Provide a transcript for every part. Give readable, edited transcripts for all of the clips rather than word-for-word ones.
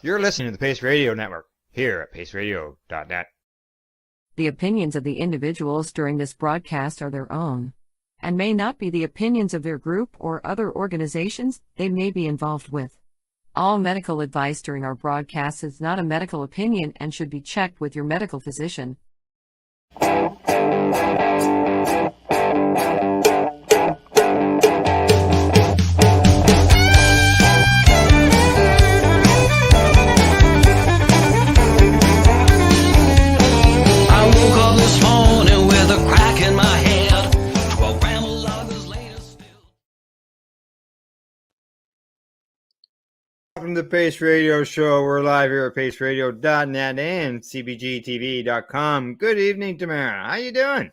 You're listening to the Pace Radio Network, here at paceradio.net. The opinions of the individuals during this broadcast are their own, and may not be the opinions of their group or other organizations they may be involved with. All medical advice during our broadcast is not a medical opinion and should be checked with your medical physician. Welcome to the Pace Radio Show. We're live here at paceradio.net and cbgtv.com. Good evening, Tamara. How you doing?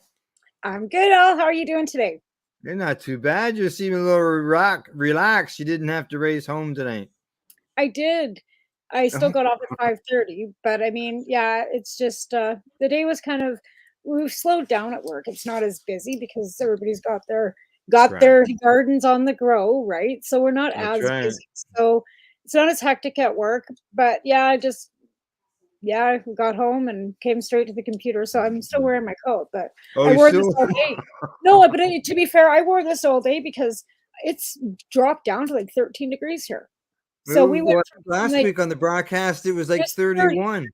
I'm good, Al. How are you doing today? You're not too bad. You seem a little relaxed. You didn't have to race home tonight. I did. I still got off at 5:30, but I mean, yeah, it's just the day was kind of, we've slowed down at work. It's not as busy because everybody's got their gardens on the grow, right? So we're not as busy. So it's not as hectic at work, but I got home and came straight to the computer. So I'm still wearing my coat, but I wore this all day. No, but to be fair, I wore this all day because it's dropped down to like 13 degrees here. So we went last week on the broadcast. It was like 31.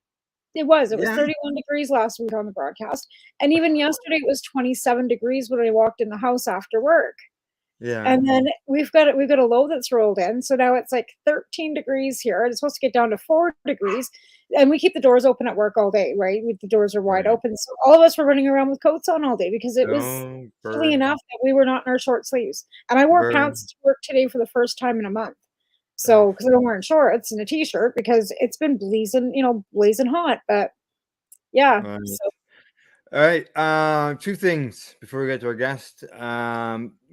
It was 31 degrees last week on the broadcast, and even yesterday it was 27 degrees when I walked in the house after work. Yeah. And then we've got a low that's rolled in. So now it's like 13 degrees here. It's supposed to get down to 4 degrees. And we keep the doors open at work all day, right? The doors are wide open. So all of us were running around with coats on all day because it was chilly enough that we were not in our short sleeves. And I wore pants to work today for the first time in a month. So, because I'm wearing shorts and a t-shirt because it's been blazing hot. But yeah. So. All right. Two things before we get to our guest.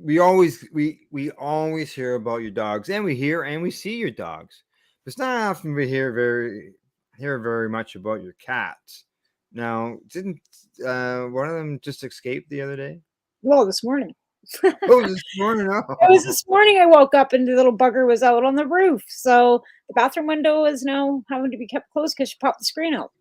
We always hear about your dogs, and we hear and we see your dogs. It's not often we hear very much about your cats. Now, didn't one of them just escape the other day? Well, this morning. Oh, this morning. Oh. It was this morning I woke up and the little bugger was out on the roof. So the bathroom window is now having to be kept closed because she popped the screen out.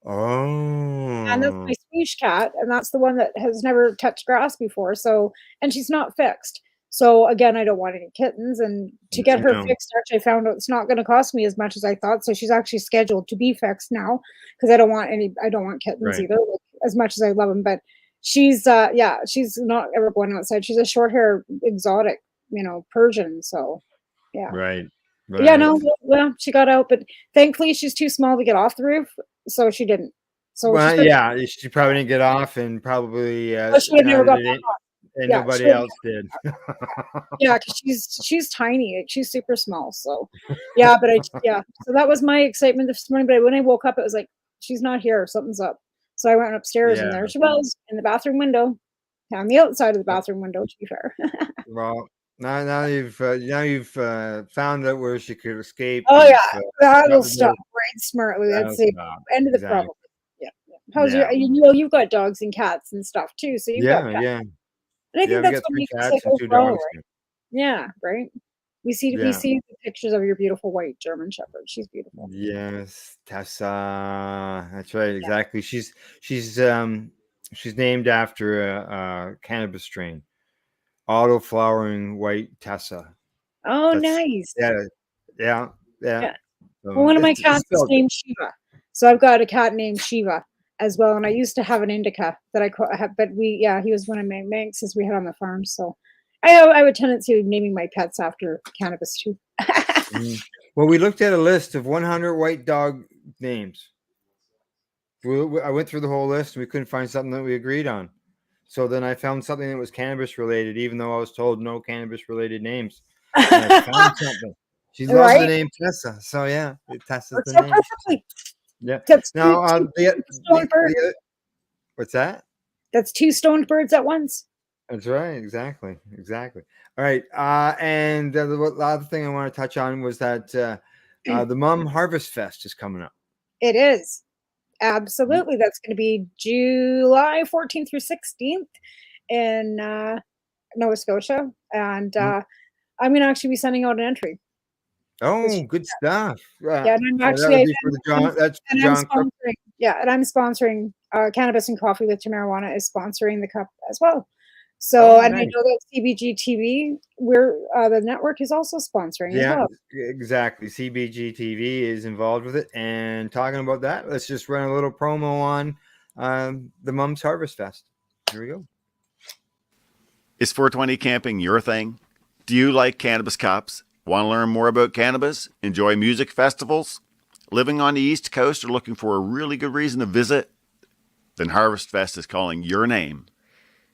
Oh. And that's my Swedish cat, and that's the one that has never touched grass before. So, and she's not fixed. So again, I don't want any kittens. And to get her fixed, actually, I found out it's not going to cost me as much as I thought. So she's actually scheduled to be fixed now because I don't want kittens either, like, as much as I love them. But she's she's not ever going outside. She's a short hair exotic, Persian. So yeah. Right. Yeah, no, well, she got out, but thankfully she's too small to get off the roof, so she didn't. So she probably didn't get off, and probably she would never got off. And nobody else did. Yeah, because she's tiny, like, she's super small. So yeah, but so that was my excitement this morning. But when I woke up, it was like she's not here, something's up. So I went upstairs, and there she was in the bathroom window, on the outside of the bathroom window. To be fair. Well. Now you've found out where she could escape. Oh yeah, that'll stop right smartly. That's the end of the problem. Yeah. How's you've got dogs and cats and stuff too, so you've got cats. And I think that's what makes it so overall, right? Yeah, right. We see the pictures of your beautiful white German Shepherd. She's beautiful. Yes, Tessa. That's right. Exactly. She's named after a cannabis strain. Auto flowering white Tessa. Oh, nice. Yeah. Well, one of my cats is named Shiva, so I've got a cat named Shiva as well. And I used to have an indica that I have, but he was one of my Manxes we had on the farm. So I have a tendency of naming my pets after cannabis too. Well, we looked at a list of 100 white dog names. I went through the whole list, and we couldn't find something that we agreed on. So then I found something that was cannabis related, even though I was told no cannabis related names. And I found something. She loves the name Tessa. So yeah, Tessa's the name. Perfectly. Yeah. That's now, what's that? That's 2 stoned birds at once. That's right. Exactly. All right. And the other thing I want to touch on was that the Mum Harvest Fest is coming up. It is. Absolutely. That's going to be July 14th through 16th in Nova Scotia. And I'm going to actually be sending out an entry. Oh, good stuff. Yeah, and I'm That actually would be for the John. That's for and I'm John Cook. sponsoring. Yeah, and I'm sponsoring Cannabis and Coffee with Marijuana is sponsoring the cup as well. So, Oh, and I nice. know that CBG TV, we're the network is also sponsoring as Yeah, well. exactly. CBG TV is involved with it. And talking about that, let's just run a little promo on the Mums Harvest Fest. Here we go. Is 420 camping your thing? Do you like cannabis cups? Want to learn more about cannabis? Enjoy music festivals? Living on the East Coast or looking for a really good reason to visit? Then Harvest Fest is calling your name.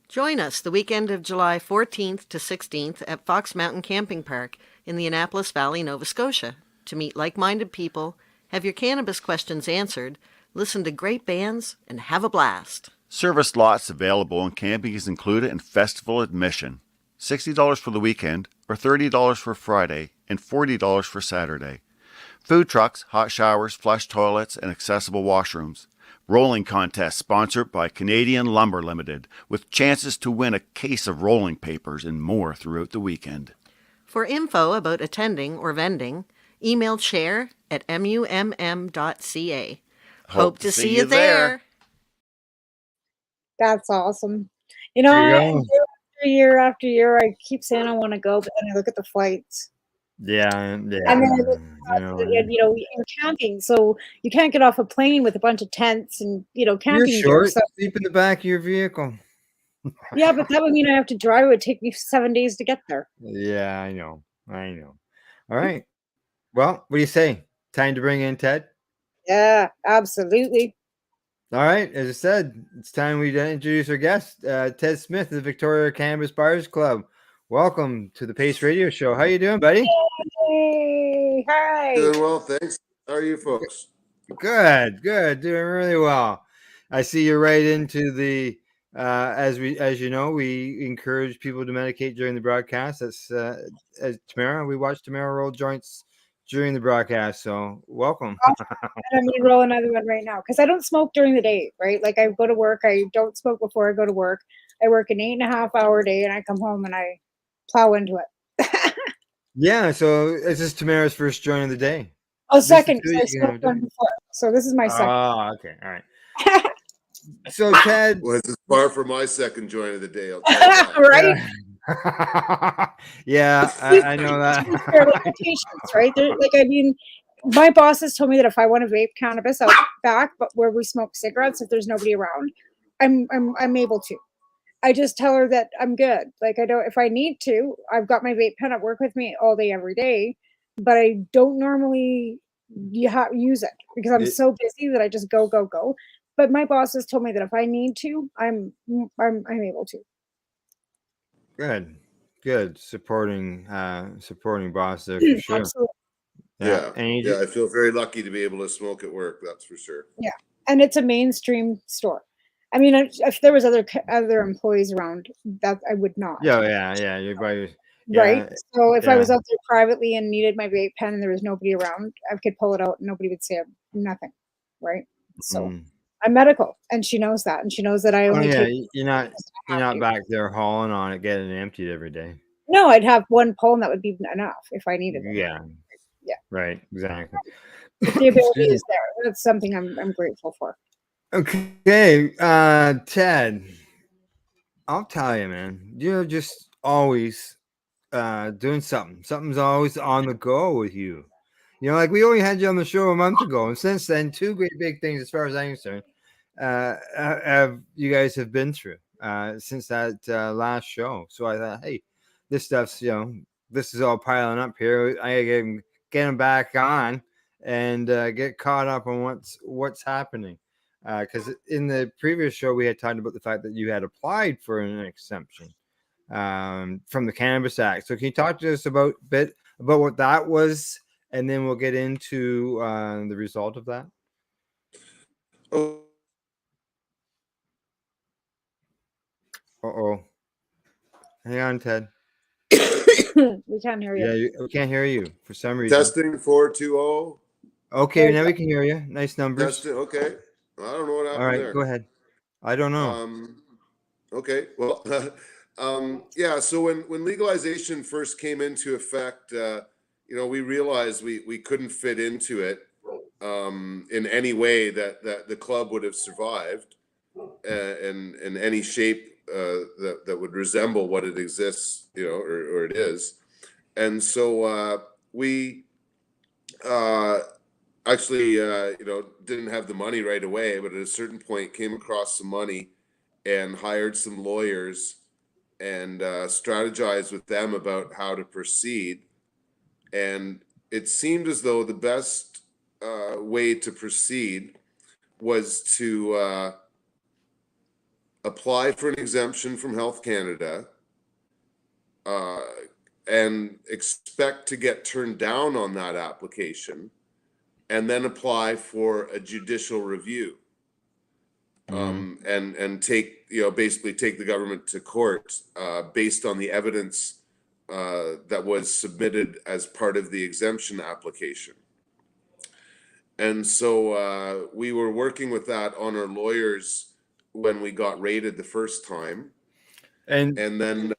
Join us the weekend of July 14th to 16th at Fox Mountain Camping Park in the Annapolis Valley, Nova Scotia, to meet like-minded people, have your cannabis questions answered, listen to great bands, and have a blast. Service lots available and camping is included in festival admission. $60 for the weekend or $30 for Friday and $40 for Saturday. Food trucks, hot showers, flush toilets, and accessible washrooms. Rolling contest sponsored by Canadian Lumber Limited, with chances to win a case of rolling papers and more throughout the weekend. For info about attending or vending, email chair@mumm.ca. Hope to see you there. That's awesome. You know, year after year, I keep saying I want to go, but then I look at the flights. Yeah. And then I look at, you're camping, so you can't get off a plane with a bunch of tents and, camping You're short. gear. So, Sleep in the back of your vehicle. yeah, but that would mean I have to drive. It would take me 7 days to get there. Yeah, I know. All right. Well, what do you say? Time to bring in Ted? Yeah, absolutely. All right. As I said, it's time we introduce our guest, Ted Smith of the Victoria Cannabis Buyers Club. Welcome to the Pace Radio Show. How you doing, buddy? Hey, hi. Doing well, thanks. How are you folks? Good. Doing really well. I see you're right into the as you know, we encourage people to medicate during the broadcast. That's as Tamara. We watched Tamara roll joints during the broadcast. So welcome. And I'm gonna roll another one right now because I don't smoke during the day, right? Like I go to work, I don't smoke before I go to work. I work an 8.5-hour day and I come home and I plow into it. Yeah, so is this Tamara's first joint of the day? Oh, second, because I smoked one before. So this is my second. Oh, okay. All right. So Ted, Well, this is far from my second joint of the day. I'll tell you that. Right? Yeah, I know that. Right? My boss has told me that if I want to vape cannabis out back, but where we smoke cigarettes, if there's nobody around, I'm able to. I just tell her that I'm good. Like I don't, if I need to, I've got my vape pen at work with me all day, every day, but I don't normally use it because I'm so busy that I just go. But my boss has told me that if I need to, I'm able to. Good. Supporting boss there for sure. Absolutely. Yeah. I feel very lucky to be able to smoke at work. That's for sure. Yeah, and it's a mainstream store. I mean, if there was other employees around, that I would not. Yeah. You're right. So if I was out there privately and needed my vape pen and there was nobody around, I could pull it out and nobody would say nothing. Right. So I'm medical, and she knows that, and she knows that I only. You're not back there hauling on it, getting it emptied every day. No, I'd have one pull, and that would be enough if I needed it. Yeah. Right. Exactly. The ability is there. That's something I'm grateful for. Okay, Ted, I'll tell you, man, you're just always doing something. Something's always on the go with you. Like we only had you on the show a month ago, and since then, two great big things, as far as I'm concerned, you guys have been through since that last show. So I thought, hey, this stuff's this is all piling up here. I gotta get them back on and get caught up on what's happening. Because in the previous show, we had talked about the fact that you had applied for an exemption from the Cannabis Act. So can you talk to us a bit about what that was, and then we'll get into the result of that? Uh-oh. Hang on, Ted. We can't hear you. Yeah, we can't hear you for some reason. Testing 420. Okay, now we can hear you. Nice numbers. Testing. Okay. I don't know what happened. All right, there. Go ahead. I don't know. Okay. Well, yeah. So when legalization first came into effect, we realized we couldn't fit into it in any way that the club would have survived in any shape that would resemble what it exists, or it is. And so we actually, didn't have the money right away, but at a certain point came across some money and hired some lawyers and strategized with them about how to proceed. And it seemed as though the best way to proceed was to apply for an exemption from Health Canada and expect to get turned down on that application, and then apply for a judicial review. And take, basically take the government to court based on the evidence that was submitted as part of the exemption application. And so we were working with that on our lawyers when we got raided the first time. And then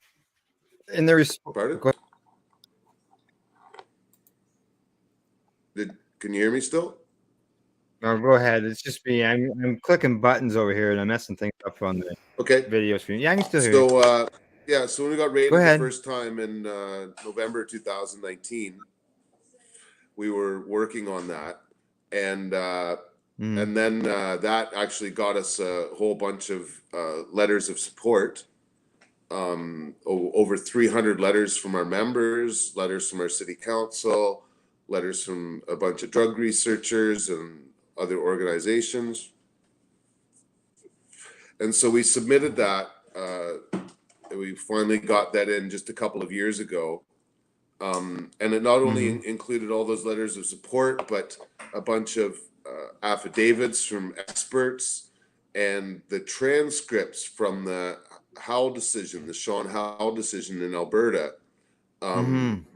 in the pardon? Can you hear me still? No, go ahead. It's just me. I'm clicking buttons over here and I'm messing things up on the video screen. Yeah, I can still hear you. So when we got raided the first time in November 2019, we were working on that, and then that actually got us a whole bunch of letters of support. Over 300 letters from our members, letters from our city council, letters from a bunch of drug researchers and other organizations. And so we submitted that. We finally got that in just a couple of years ago. And it not only included all those letters of support, but a bunch of affidavits from experts and the transcripts from the Howell decision, the Sean Howell decision in Alberta,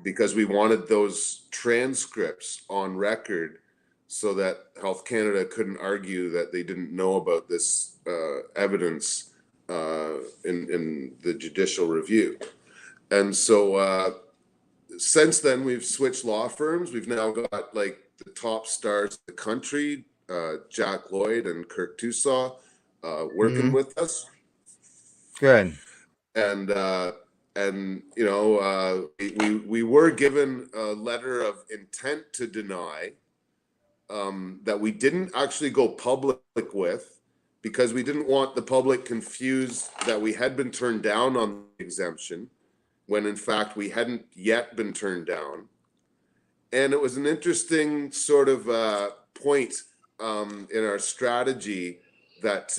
because we wanted those transcripts on record so that Health Canada couldn't argue that they didn't know about this evidence in the judicial review. And so since then, we've switched law firms. We've now got like the top stars of the country, Jack Lloyd and Kirk Tusaw, working with us. Good. And we were given a letter of intent to deny that we didn't actually go public with, because we didn't want the public confused that we had been turned down on the exemption, when in fact we hadn't yet been turned down. And it was an interesting sort of point in our strategy that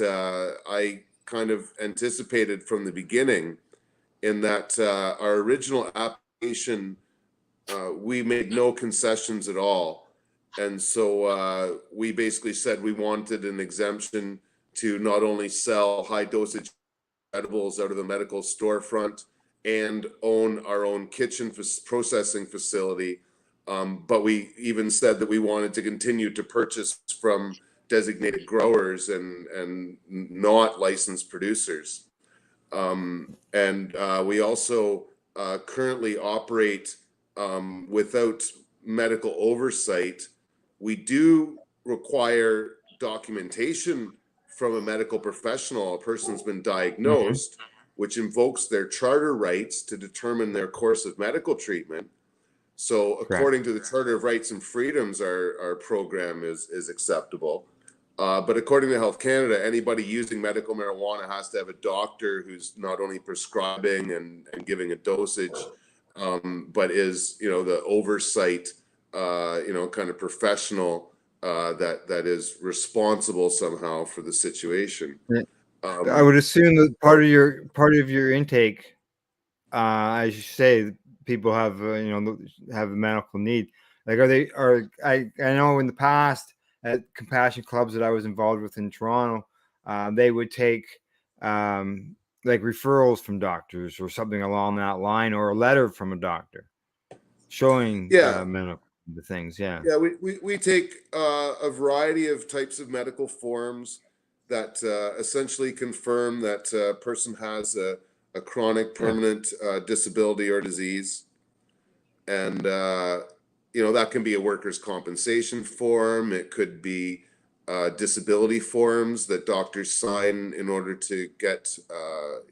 I kind of anticipated from the beginning, in that our original application, we made no concessions at all. And so we basically said we wanted an exemption to not only sell high dosage edibles out of the medical storefront and own our own kitchen processing facility, but we even said that we wanted to continue to purchase from designated growers and not licensed producers. And we also currently operate without medical oversight. We do require documentation from a medical professional. A person's been diagnosed, which invokes their charter rights to determine their course of medical treatment. So according to the Charter of Rights and Freedoms, our program is acceptable. But according to Health Canada, anybody using medical marijuana has to have a doctor who's not only prescribing and giving a dosage, but is, the oversight, kind of professional that is responsible somehow for the situation. I would assume that part of your intake, as you say, people have have a medical need. Like, I know in the past at compassion clubs that I was involved with in Toronto, they would take like referrals from doctors or something along that line, or a letter from a doctor showing medical things. Yeah, we take a variety of types of medical forms that essentially confirm that a person has a chronic permanent disability or disease. And that can be a workers' compensation form. It could be disability forms that doctors sign in order to get,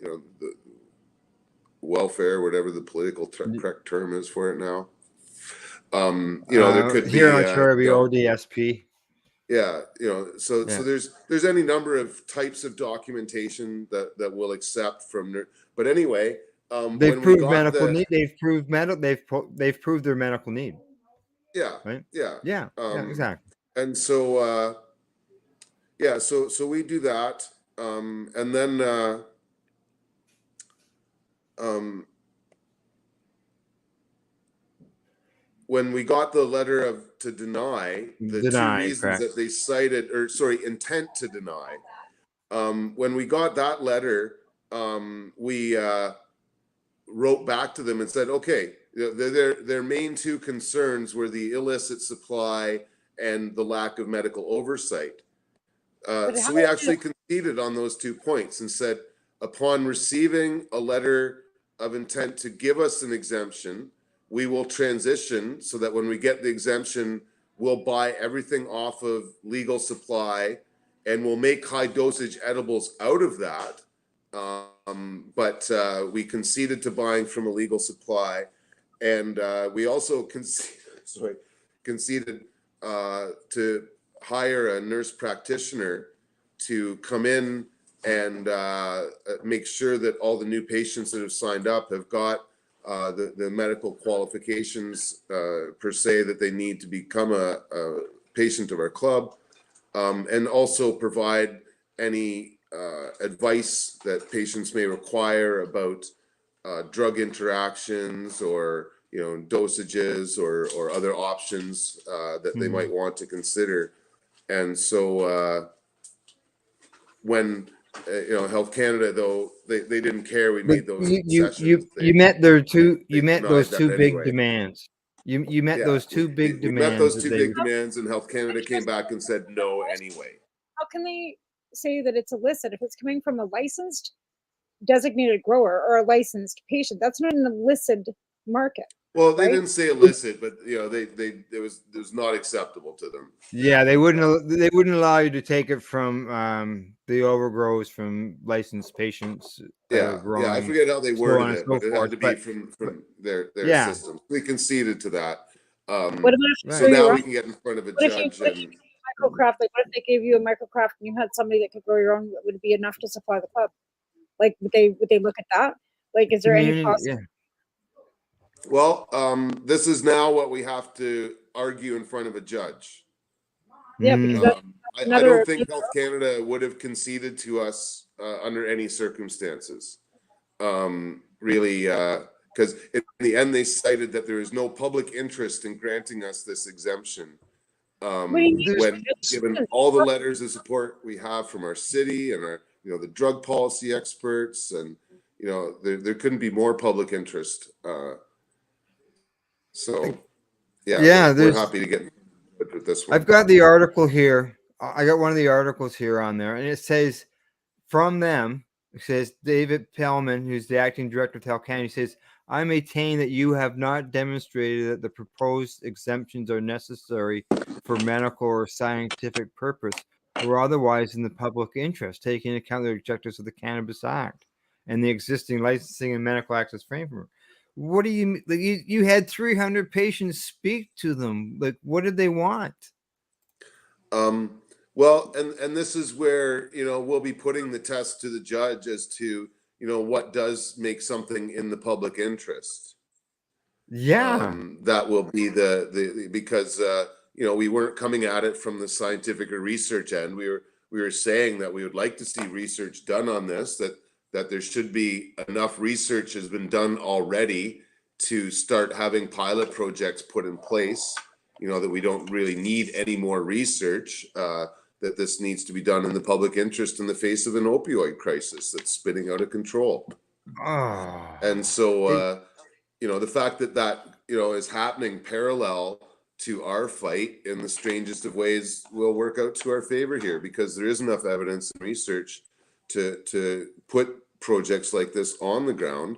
the welfare, whatever the political correct term is for it now. There could here in be, Ontario, we ODSP. yeah, so Yeah. there's any number of types of documentation that we'll accept from. But anyway, They've when we proved got medical the need. They've proved their medical need. yeah Right. yeah Yeah. Yeah. Exactly. and so so we do that, and then when we got the letter to deny, the two reasons Correct. that they cited, or sorry, intent to deny, when we got that letter, we wrote back to them and said, okay, their main two concerns were the illicit supply and the lack of medical oversight. So we actually conceded on those 2 points and said, upon receiving a letter of intent to give us an exemption, we will transition so that when we get the exemption, we'll buy everything off of legal supply and we'll make high dosage edibles out of that. But we conceded to buying from a legal supply, and we also conceded to hire a nurse practitioner to come in and make sure that all the new patients that have signed up have got the medical qualifications per se that they need to become a patient of our club, and also provide any advice that patients may require about drug interactions or dosages or other options that they might want to consider. And so when Health Canada, though, they didn't care, we made those concessions. You met those two denied big anyway. demands. You met those two big We demands. met those two big demands, and Health Canada came back and said no anyway. How can they say that it's illicit if it's coming from a licensed designated grower or a licensed patient? That's not an illicit market. Well, they right? didn't say illicit, but it was not acceptable to them. Yeah, they wouldn't allow you to take it from the overgrows from licensed patients. Yeah, I forget how they worded it, but it had to be from their system. We conceded to that. What about so now we can get in front of a judge and microcraft? Like, what if they gave you a microcraft and you had somebody that could grow your own? Would it be enough to supply the club? Like, would they look at that? Like, is there any possibility? Yeah. Well, this is now what we have to argue in front of a judge. Yeah, because I don't think Health Canada would have conceded to us under any circumstances. Really, because in the end, they cited that there is no public interest in granting us this exemption. When given all the letters of support we have from our city and our, the drug policy experts, and there couldn't be more public interest. So, we're happy to get with this one. I've got the article here. I got one of the articles here on there, and it says from them. It says David Pellman, who's the acting director of Health Canada, says, "I maintain that you have not demonstrated that the proposed exemptions are necessary for medical or scientific purpose or otherwise in the public interest, taking into account the objectives of the Cannabis Act and the existing licensing and medical access framework." What do you like? You had 300 patients speak to them. Like, what did they want? Well, and this is where we'll be putting the test to the judge as to what does make something in the public interest. Yeah, that will be the because we weren't coming at it from the scientific or research end. We were saying that we would like to see research done on this. That there should be enough research has been done already to start having pilot projects put in place, that we don't really need any more research, that this needs to be done in the public interest in the face of an opioid crisis that's spinning out of control. And so, the fact that is happening parallel to our fight in the strangest of ways will work out to our favor here, because there is enough evidence and research to put projects like this on the ground.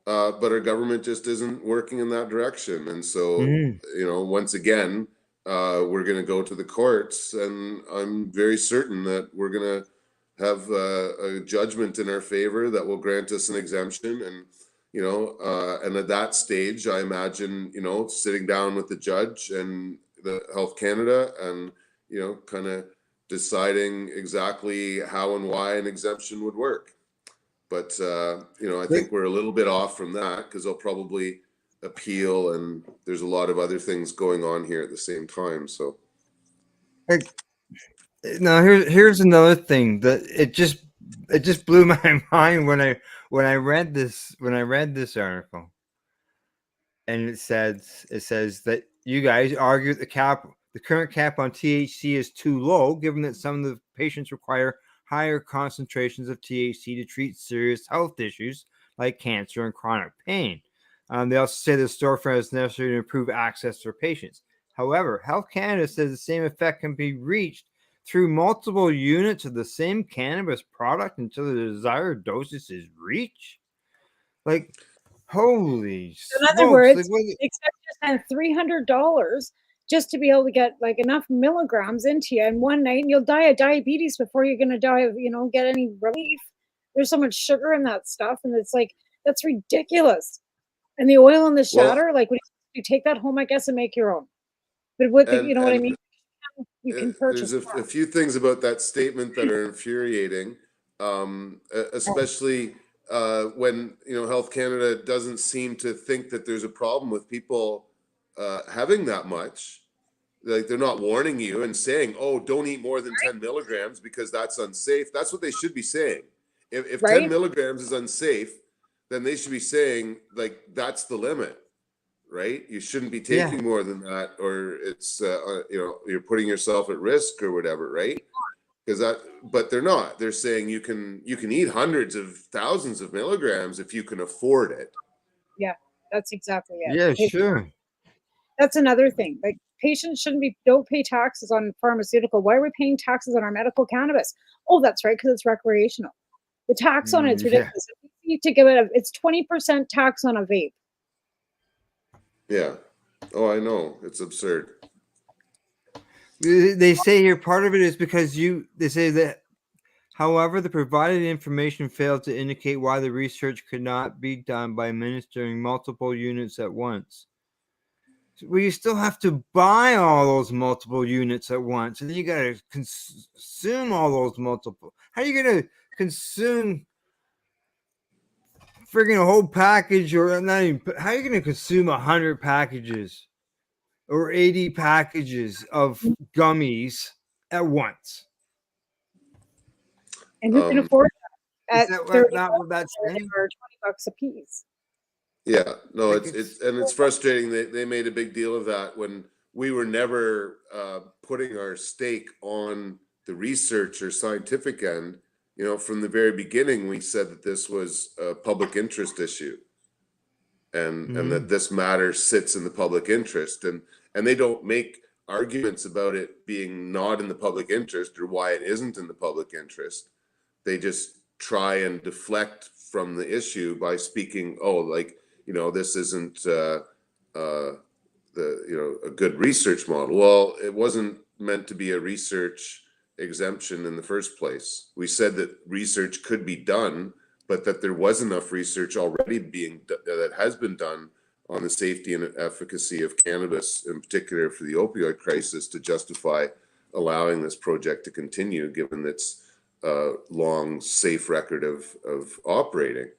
but our government just isn't working in that direction. And so, Mhm. once again, we're going to go to the courts, and I'm very certain that we're going to have a judgment in our favor that will grant us an exemption. And, and at that stage, I imagine, sitting down with the judge and the Health Canada and, kind of deciding exactly how and why an exemption would work. But, I think we're a little bit off from that because they'll probably appeal, and there's a lot of other things going on here at the same time. So, Like, now here's another thing that it just blew my mind when I read this article, and it says that you guys argue that the current cap on THC is too low, given that some of the patients require higher concentrations of THC to treat serious health issues like cancer and chronic pain. They also say the storefront is necessary to improve access for patients. However, Health Canada says the same effect can be reached through multiple units of the same cannabis product until the desired dosage is reached. Like, holy In other smokes! Like, words, expect to spend $300 just to be able to get like enough milligrams into you in one night, and you'll die of diabetes before you're going to die of, get any relief. There's so much sugar in that stuff, and it's like, that's ridiculous. And the oil in the shatter, like, when you take that home, I guess, and make your own. But what and you know what I mean? You can purchase there's a few things about that statement that are infuriating, especially when Health Canada doesn't seem to think that there's a problem with people having that much. Like, they're not warning you and saying, "Oh, don't eat more than 10 milligrams because that's unsafe." That's what they should be saying. If 10 milligrams is unsafe, then they should be saying, like, that's the limit. Right? You shouldn't be taking more than that, or it's you're putting yourself at risk or whatever, right? But they're not. They're saying you can eat hundreds of thousands of milligrams if you can afford it. Yeah, that's exactly it. yeah, sure. That's another thing. Like, patients don't pay taxes on pharmaceutical. Why are we paying taxes on our medical cannabis? Oh, that's right, because it's recreational. The tax on it's ridiculous. Yeah. You need to give it's 20% tax on a vape. Yeah. Oh, I know. It's absurd. They say here part of it is because they say that, however, the provided information failed to indicate why the research could not be done by administering multiple units at once. Well, you still have to buy all those multiple units at once, and then you got to consume all those multiple. How are you going to consume friggin' a whole package, or not even? How are you going to consume 100 packages or 80 packages of gummies at once? And who can afford that at what that's saying? or $20 a piece? Yeah, no, it's frustrating. They made a big deal of that when we were never putting our stake on the research or scientific end. From the very beginning, we said that this was a public interest issue, and that this matter sits in the public interest, and they don't make arguments about it being not in the public interest or why it isn't in the public interest. They just try and deflect from the issue by speaking, this isn't a good research model. Well, it wasn't meant to be a research exemption in the first place. We said that research could be done, but that there was enough research already that has been done on the safety and efficacy of cannabis, in particular for the opioid crisis, to justify allowing this project to continue, given its long, safe record of operating.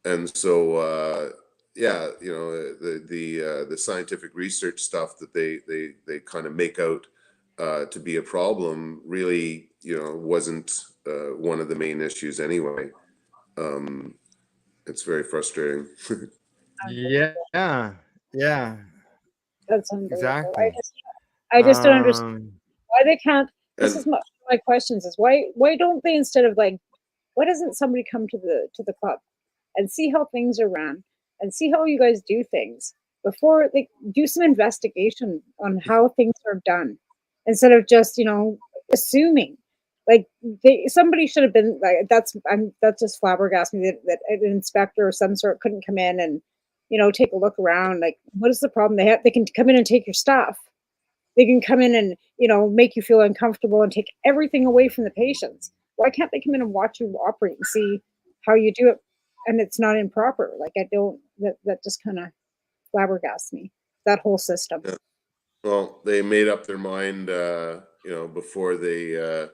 And so, the scientific research stuff that they kind of make out to be a problem really, wasn't one of the main issues anyway. It's very frustrating. Yeah. That's unbelievable. Exactly. I just don't understand why they can't. This is my questions: is why don't they, instead of like, why doesn't somebody come to the club and see how things are ran and see how you guys do things before they do some investigation on how things are done, instead of just assuming. Like somebody should have been like that just flabbergasted me that an inspector of some sort couldn't come in and take a look around. Like, what is the problem? They can come in and take your stuff. They can come in and make you feel uncomfortable and take everything away from the patients. Why can't they come in and watch you operate and see how you do it, and it's not improper? Like, I don't. That just kind of flabbergasts me. That whole system. Yeah. Well, they made up their mind, before they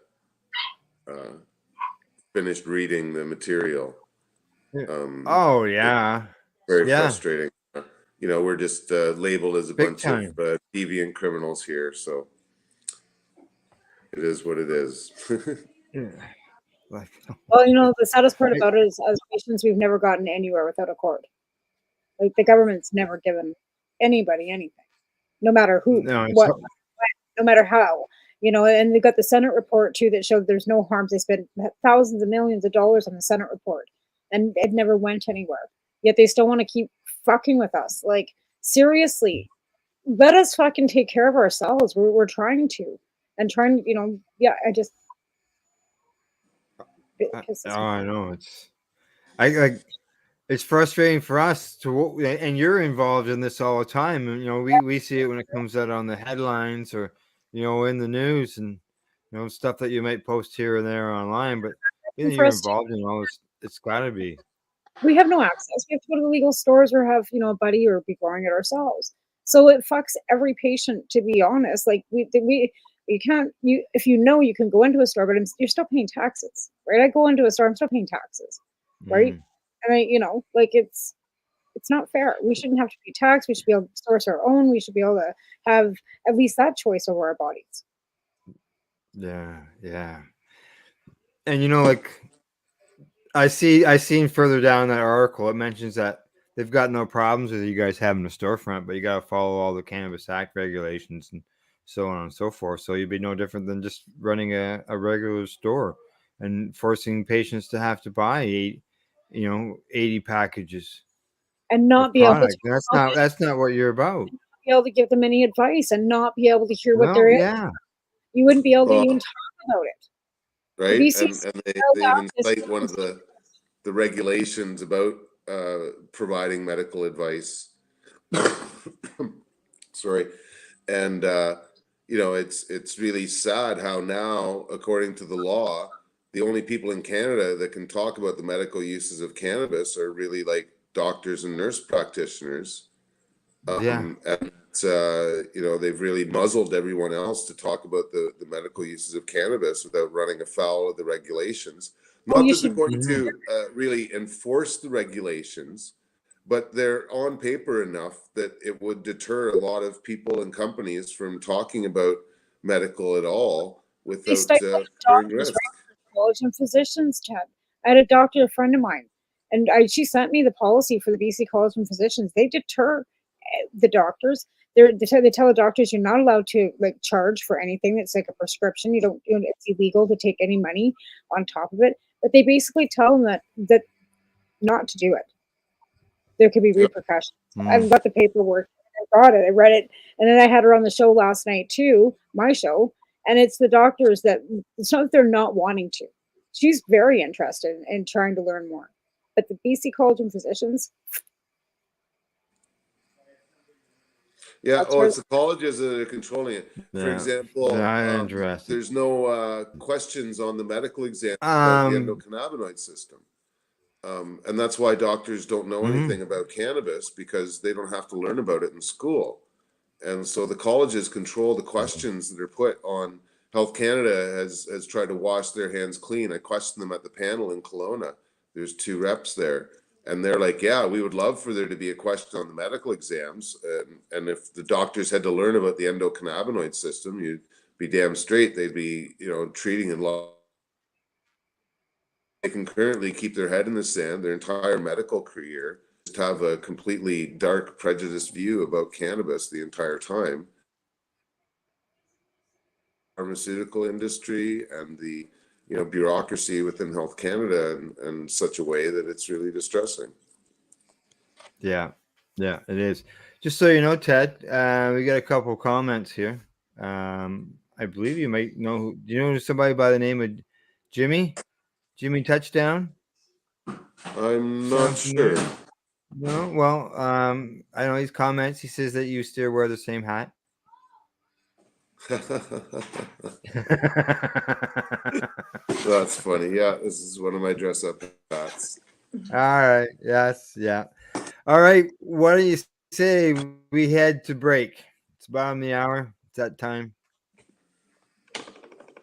finished reading the material. Oh yeah, Very yeah, frustrating. We're just labeled as a big bunch time. of deviant criminals here, so it is what it is. Yeah. Like, Well, the saddest part about it is, as patients, we've never gotten anywhere without a court. Like, the government's never given anybody anything, no matter who, no, what, no matter how. And they got the Senate report too that showed there's no harms. They spent thousands of millions of dollars on the Senate report, and it never went anywhere. Yet they still want to keep fucking with us. Like, seriously, let us fucking take care of ourselves. We're trying to, and trying, yeah. I know it's frustrating for us and you're involved in this all the time. And we see it when it comes out on the headlines or in the news and stuff that you might post here and there online. But you're involved in all this. It's got to be. We have no access. We have to go to the legal stores or have a buddy or be growing it ourselves. So it fucks every patient, to be honest. Like, you can't, if you can go into a store, but you're still paying taxes, right? I go into a store, I'm still paying taxes, right? And like, it's not fair. We shouldn't have to pay tax. We should be able to source our own. We should be able to have at least that choice over our bodies. Yeah. And like, I seen further down that article, it mentions that they've got no problems with you guys having a storefront, but you got to follow all the Cannabis Act regulations and so on and so forth. So you'd be no different than just running a regular store and forcing patients to have to buy 80 packages and not be able to. That's not what you're about. Be able to give them any advice and not be able to hear what they're in. You wouldn't be able to even talk about it. Right, and they even cite one of the regulations about providing medical advice. Sorry, and it's really sad how now, according to the law, the only people in Canada that can talk about the medical uses of cannabis are really like doctors and nurse practitioners. And they've really muzzled everyone else to talk about the medical uses of cannabis without running afoul of the regulations. Not that they're going to really enforce the regulations, but they're on paper enough that it would deter a lot of people and companies from talking about medical at all without risk. College and physicians, Ted. I had a doctor, a friend of mine, and she sent me the policy for the BC College and Physicians. They deter the doctors. They tell the doctors you're not allowed to charge for anything that's like a prescription. It's illegal to take any money on top of it. But they basically tell them that not to do it. There could be repercussions. I've got the paperwork. I got it. I read it, and then I had her on the show last night too, my show. And it's the doctors that it's not that they're not wanting to. She's very interested in trying to learn more. But the BC College and Physicians. Yeah. It's the colleges that are controlling it. For example, there's no questions on the medical exam about the endocannabinoid system. And that's why doctors don't know anything about cannabis, because they don't have to learn about it in school. And so the colleges control the questions that are put on. Health Canada has tried to wash their hands clean. I questioned them at the panel in Kelowna. There's 2 reps there. And they're like, yeah, we would love for there to be a question on the medical exams. And if the doctors had to learn about the endocannabinoid system, you'd be damn straight they'd be, treating in law. They can currently keep their head in the sand their entire medical career, just have a completely dark, prejudiced view about cannabis the entire time. Pharmaceutical industry and the bureaucracy within Health Canada in such a way that it's really distressing. Yeah, it is. Just so you know, Ted, we got a couple comments here. I believe you might know. Do you know somebody by the name of Jimmy Touchdown? I'm Sound not familiar? sure. No. Well, I know his comments. He says that you still wear the same hat. That's funny. Yeah, this is one of my dress-up hats. All right. Yes. Yeah. All right. What do you say we head to break? It's bottom of the hour. It's that time.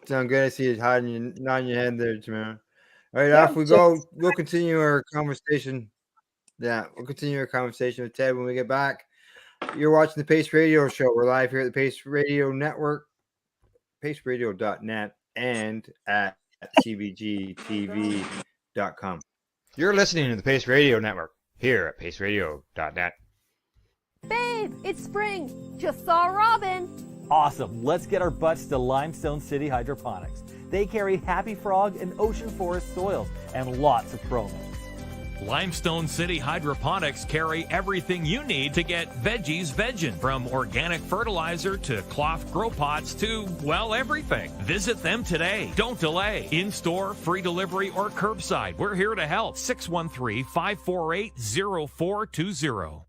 Sound good? I see you nodding your head there, Tamara. All right, Yeah, off we go. We'll continue our conversation. Yeah, we'll continue our conversation with Ted when we get back. You're watching the Pace Radio Show. We're live here at the Pace Radio Network, paceradio.net, and at cbgtv.com. You're listening to the Pace Radio Network here at paceradio.net. Babe, it's spring. Just saw a robin. Awesome. Let's get our butts to Limestone City Hydroponics. They carry Happy Frog and Ocean Forest soils and lots of promos. Limestone City Hydroponics carry everything you need to get veggies veggin', from organic fertilizer to cloth grow pots to, well, everything. Visit them today. Don't delay. In-store, free delivery, or curbside. We're here to help. 613-548-0420.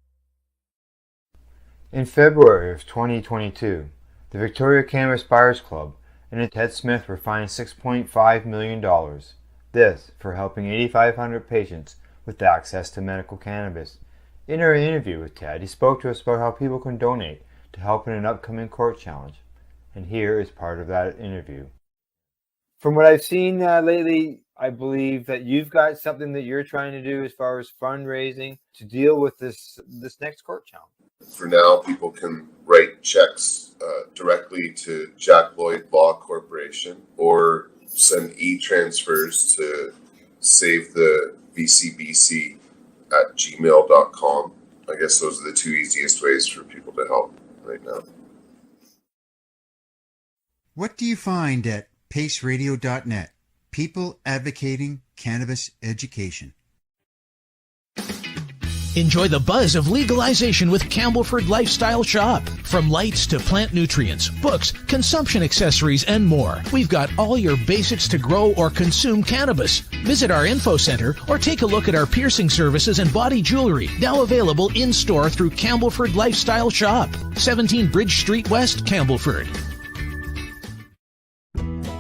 In February of 2022, the Victoria Cannabis Buyers Club and Ted Smith were fined $6.5 million. This for helping 8,500 patients with access to medical cannabis. In our interview with Ted, he spoke to us about how people can donate to help in an upcoming court challenge. And here is part of that interview. From what I've seen lately, I believe that you've got something that you're trying to do as far as fundraising to deal with this next court challenge. For now, people can write checks directly to Jack Lloyd Law Corporation or send e-transfers to save the VCBC at gmail.com. I guess those are the two easiest ways for people to help right now. What do you find at paceradio.net? People advocating cannabis education. Enjoy the buzz of legalization with Campbellford Lifestyle Shop. From lights to plant nutrients, books, consumption accessories, and more, we've got all your basics to grow or consume cannabis. Visit our info center or take a look at our piercing services and body jewelry, now available in-store through Campbellford Lifestyle Shop, 17 Bridge Street West, Campbellford.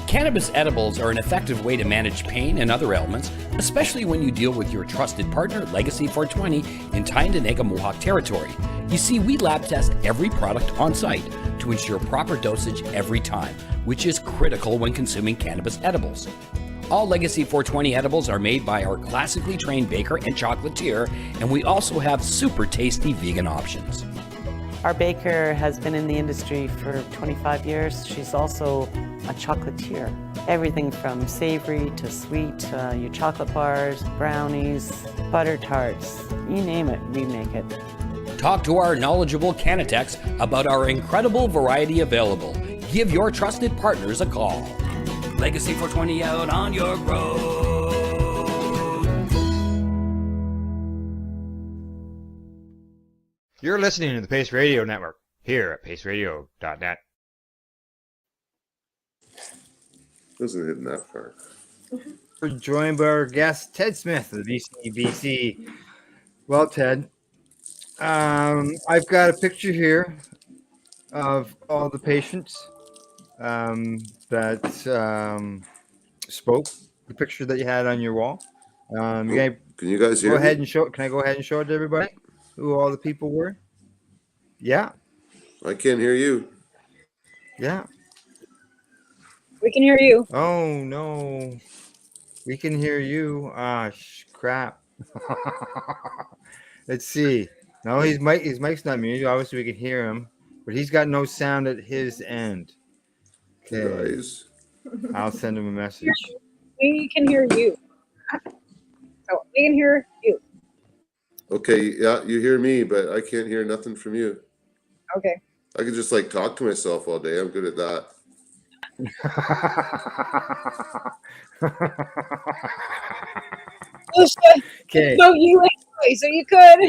Cannabis edibles are an effective way to manage pain and other ailments, especially when you deal with your trusted partner, Legacy 420, in Tyendinaga Mohawk territory. You see, we lab test every product on site to ensure proper dosage every time, which is critical when consuming cannabis edibles. All Legacy 420 edibles are made by our classically trained baker and chocolatier, and we also have super tasty vegan options. Our baker has been in the industry for 25 years. She's also a chocolatier. Everything from savory to sweet, your chocolate bars, brownies, butter tarts, you name it, we make it. Talk to our knowledgeable Cannatex about our incredible variety available. Give your trusted partners a call. Legacy 420 out on your road. You're listening to the Pace Radio Network here at paceradio.net. Wasn't hitting that far. We're joined by our guest, Ted Smith of the VCBC. Well, Ted, I've got a picture here of all the patients that spoke. The picture that you had on your wall. Can you guys hear me? Can I go ahead and show it to everybody? Who all the people were? Yeah. I can't hear you. Yeah. We can hear you. Oh, no. We can hear you. Ah, crap. Let's see. No, his mic's not muted. Obviously, we can hear him, but he's got no sound at his end. Okay. Guys. I'll send him a message. We can hear you. Oh, we can hear you. Okay, yeah, you hear me, but I can't hear nothing from you. Okay. I could just talk to myself all day. I'm good at that. Okay. No, you anyway, so you could.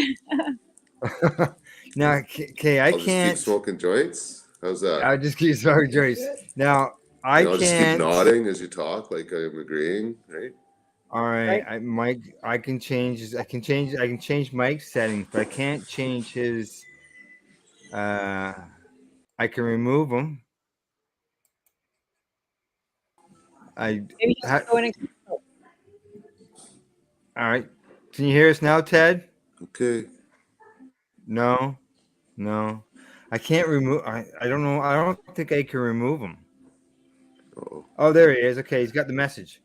Now, okay, I I'll can't just keep smoking joints. How's that? I just keep sorry, Joyce. Now I I'll just keep can't. nodding as you talk, like I'm agreeing, right? All right, Mike. I can change. I can change Mike's settings, but I can't change his. I can remove him. Maybe just go in and All right. Can you hear us now, Ted? Okay. No. I can't remove. I don't know. I don't think I can remove him. Oh, there he is. Okay, he's got the message.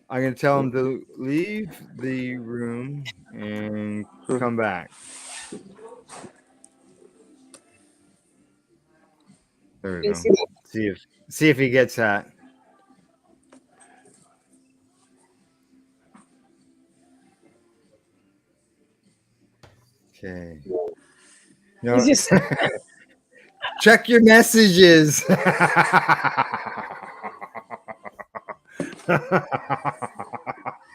I'm going to tell him to leave the room and come back. There we go. See if he gets that. Okay. No. Check your messages.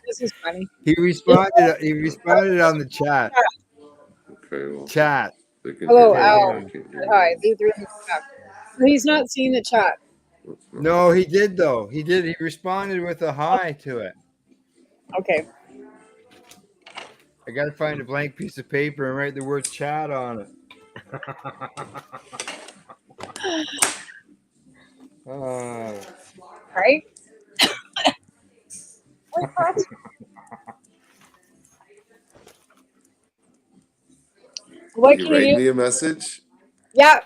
This is funny. He responded on the chat. Okay. Well, chat. Hello, Al. Hi. Leave the room. He's not seeing the chat. No, he did though. He did. He responded with a hi to it. Okay. I got to find a blank piece of paper and write the word chat on it. Right? What you can write you do? me a message? Yeah.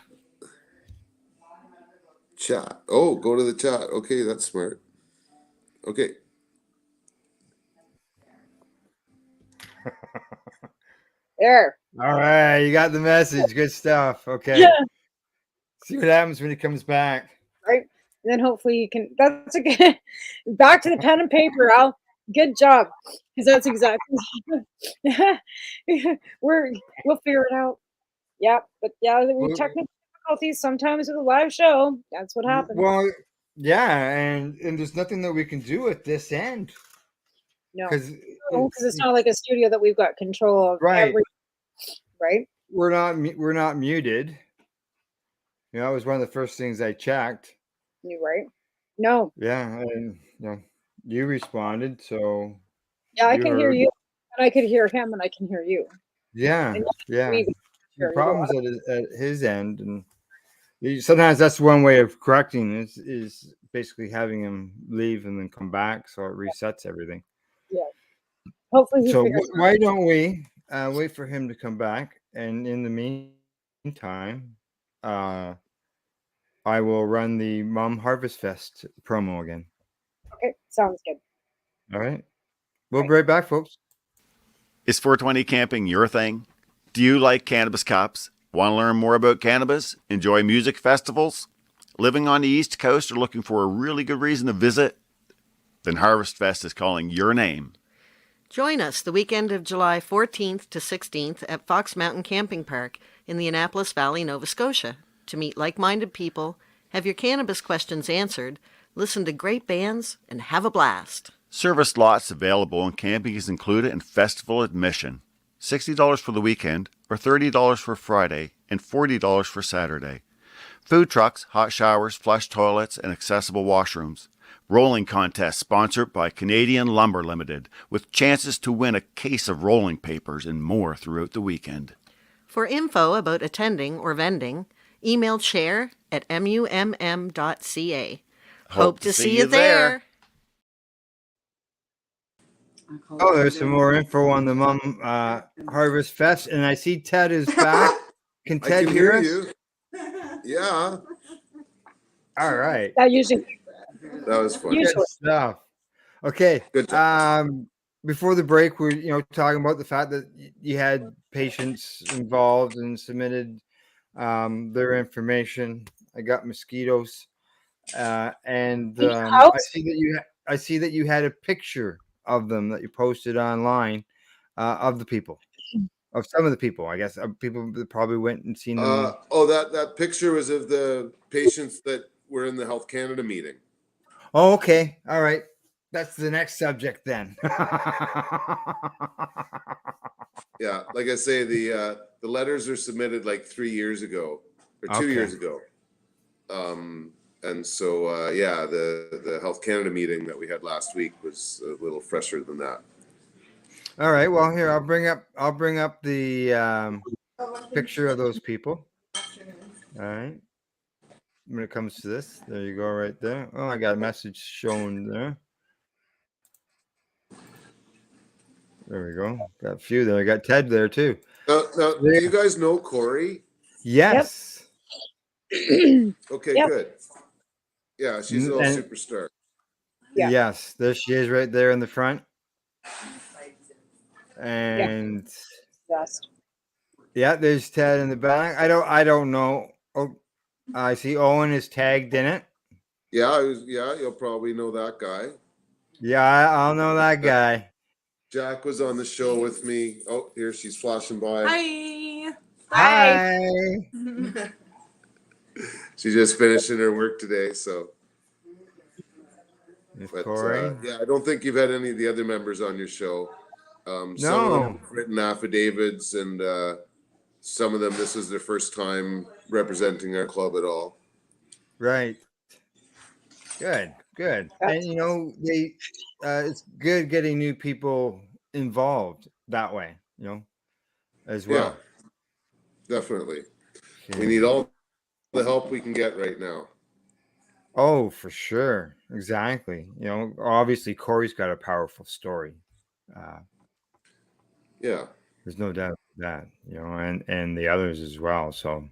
Chat. Oh, go to the chat. Okay, that's smart. Okay. There. All right, you got the message. Good stuff. Okay. Yeah. See what happens when he comes back. Right. And then hopefully you can. That's a good. Back to the pen and paper, Al. Good job. Because that's exactly. We'll figure it out. Yeah, but yeah, we technical difficulties sometimes with a live show. That's what happens. Well, yeah, and there's nothing that we can do at this end. No, because it's not like a studio that we've got control of. Right. Right. We're not muted. You know, that was one of the first things I checked. You right? No. Yeah, and you responded, so yeah, I can hear you, and I could hear him, and I can hear you. Yeah, yeah. The problem's at his end, and sometimes that's one way of correcting is basically having him leave and then come back, so it resets everything. Yeah. Hopefully. So why don't we wait for him to come back, and in the meantime, I will run the Mom Harvest Fest promo again. Okay, sounds good. All right. We'll be right back, folks. Is 420 camping your thing? Do you like cannabis cups? Want to learn more about cannabis? Enjoy music festivals? Living on the East Coast or looking for a really good reason to visit? Then Harvest Fest is calling your name. Join us the weekend of July 14th to 16th at Fox Mountain Camping Park in the Annapolis Valley, Nova Scotia, to meet like-minded people, have your cannabis questions answered, listen to great bands, and have a blast. Service lots available and camping is included in festival admission. $60 for the weekend or $30 for Friday and $40 for Saturday. Food trucks, hot showers, flush toilets, and accessible washrooms. Rolling contest sponsored by Canadian Lumber Limited with chances to win a case of rolling papers and more throughout the weekend. For info about attending or vending, email chair@mumm.ca. Hope to see you there. Oh, there's some more info on the Mom Harvest Fest, and I see Ted is back. Can Ted hear us? You. Yeah. All right. That usually. That was fun. Good stuff. Okay. Good. Before the break, we're talking about the fact that you had patients involved and submitted their information. I got mosquitoes, and I see that you had a picture of them that you posted online of the people, of some of the people, I guess, of people that probably went and seen them. That picture was of the patients that were in the Health Canada meeting. Oh, okay. All right. That's the next subject then. Yeah, like I say, the letters are submitted like 3 years ago or 2 years ago. And so, yeah, the Health Canada meeting that we had last week was a little fresher than that. All right. Well, here I'll bring up the picture of those people. All right. When it comes to this, there you go, right there. Oh, I got a message shown there. There we go. Got a few there. I got Ted there too. Now, do you guys know Corey? Yes. Okay, Yep. good. Yeah, she's a little And- superstar. Yeah. Yes, there she is, right there in the front. And yeah, there's Ted in the back. I don't know. Oh, I see Owen is tagged in it. Yeah, you'll probably know that guy. Yeah, I'll know that guy. Jack was on the show with me. Oh, here she's flashing by. Hi. Hi. She's just finishing her work today, so. But, Corey. yeah, I don't think you've had any of the other members on your show. Some of them have written affidavits, and some of them, this is their first time representing our club at all. Right. Good. And you know, it's good getting new people involved that way, you know, as well. Yeah, definitely. Okay. We need all the help we can get right now. Oh, for sure. Exactly. You know, obviously Corey's got a powerful story. Yeah. There's no doubt about that, you know, and the others as well. So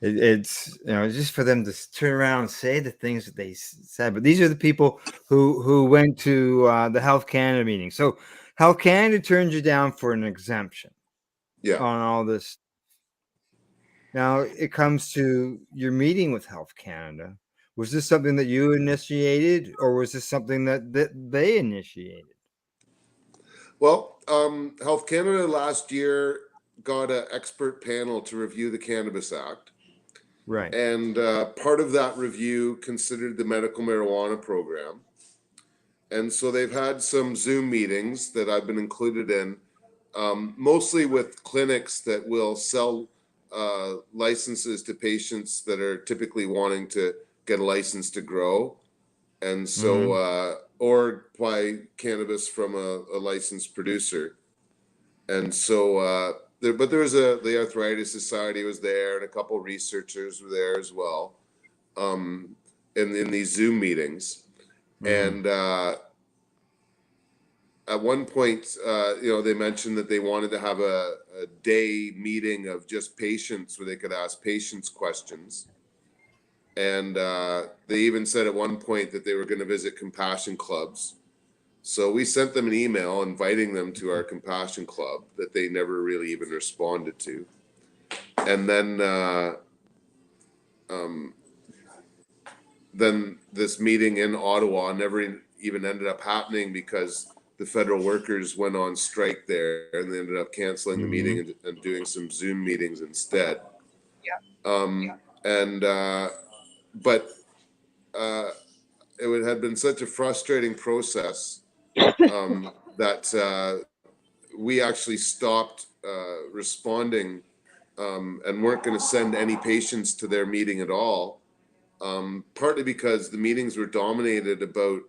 it's, you know, just for them to turn around and say the things that they said. But these are the people who went to the Health Canada meeting. So Health Canada turned you down for an exemption on all this. Now it comes to your meeting with Health Canada. Was this something that you initiated, or was this something that they initiated? Well, Health Canada last year got an expert panel to review the Cannabis Act. Right. And part of that review considered the medical marijuana program. And so they've had some Zoom meetings that I've been included in, mostly with clinics that will sell licenses to patients that are typically wanting to get a license to grow. And so, or buy cannabis from a licensed producer. And so, but there was the Arthritis Society was there, and a couple of researchers were there as well, in these Zoom meetings. And at one point, you know, they mentioned that they wanted to have a day meeting of just patients where they could ask patients questions. And they even said at one point that they were going to visit compassion clubs. So we sent them an email inviting them to our compassion club that they never really even responded to. And then this meeting in Ottawa never even ended up happening because the federal workers went on strike there, and they ended up canceling the meeting and doing some Zoom meetings instead. But it had been such a frustrating process that we actually stopped responding and weren't going to send any patients to their meeting at all, partly because the meetings were dominated about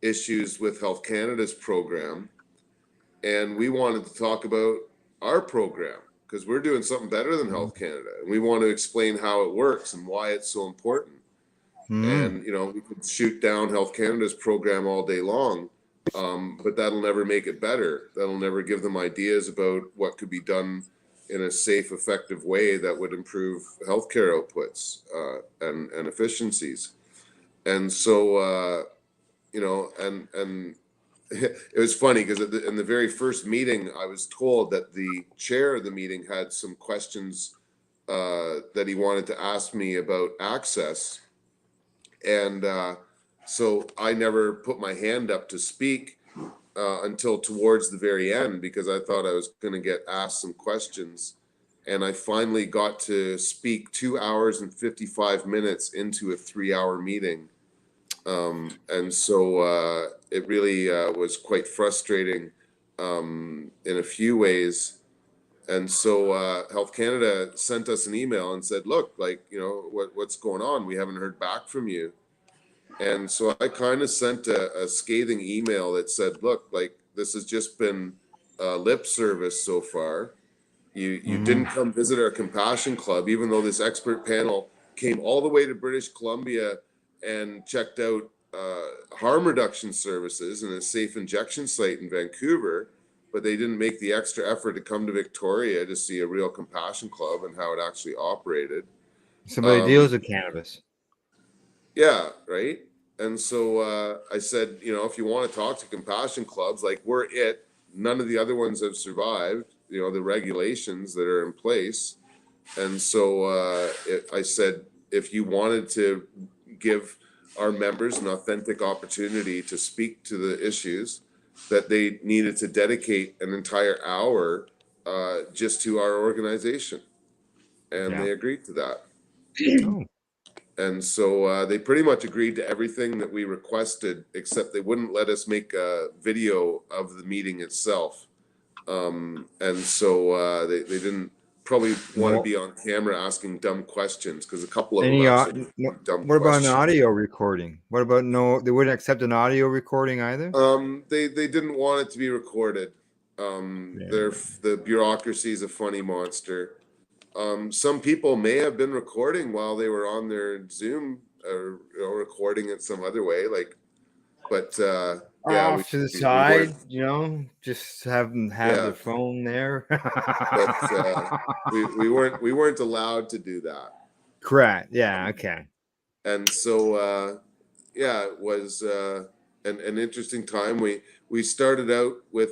issues with Health Canada's program, and we wanted to talk about our program because we're doing something better than Health Canada, and we want to explain how it works and why it's so important. And, you know, we could shoot down Health Canada's program all day long, but that'll never make it better. That'll never give them ideas about what could be done in a safe, effective way that would improve healthcare outputs and efficiencies. And so, you know, and it was funny because in the very first meeting, I was told that the chair of the meeting had some questions that he wanted to ask me about access. And so I never put my hand up to speak until towards the very end, because I thought I was going to get asked some questions. And I finally got to speak 2 hours and 55 minutes into a 3-hour meeting. And so it really was quite frustrating in a few ways. And so Health Canada sent us an email and said, look, like, you know, what's going on? We haven't heard back from you. And so I kind of sent a scathing email that said, look, like, this has just been lip service so far. You didn't come visit our Compassion Club, even though this expert panel came all the way to British Columbia and checked out harm reduction services and a safe injection site in Vancouver, but they didn't make the extra effort to come to Victoria to see a real Compassion Club and how it actually operated. Somebody deals with cannabis. Yeah, right. And so I said, you know, if you want to talk to Compassion Clubs, like, we're it. None of the other ones have survived, you know, the regulations that are in place. And so I said, if you wanted to give our members an authentic opportunity to speak to the issues, that they needed to dedicate an entire hour just to our organization. And they agreed to that. Oh. And so they pretty much agreed to everything that we requested, except they wouldn't let us make a video of the meeting itself. And so they didn't probably want to be on camera asking dumb questions, because a couple of them actually dumb what about questions. an audio recording? What about they wouldn't accept an audio recording either? They didn't want it to be recorded. The bureaucracy is a funny monster. Some people may have been recording while they were on their Zoom, or, you know, recording it some other way, like, but off to the side, you know, just have them have their phone there. But we weren't allowed to do that. Correct. Yeah. Okay. And so it was an interesting time. We started out with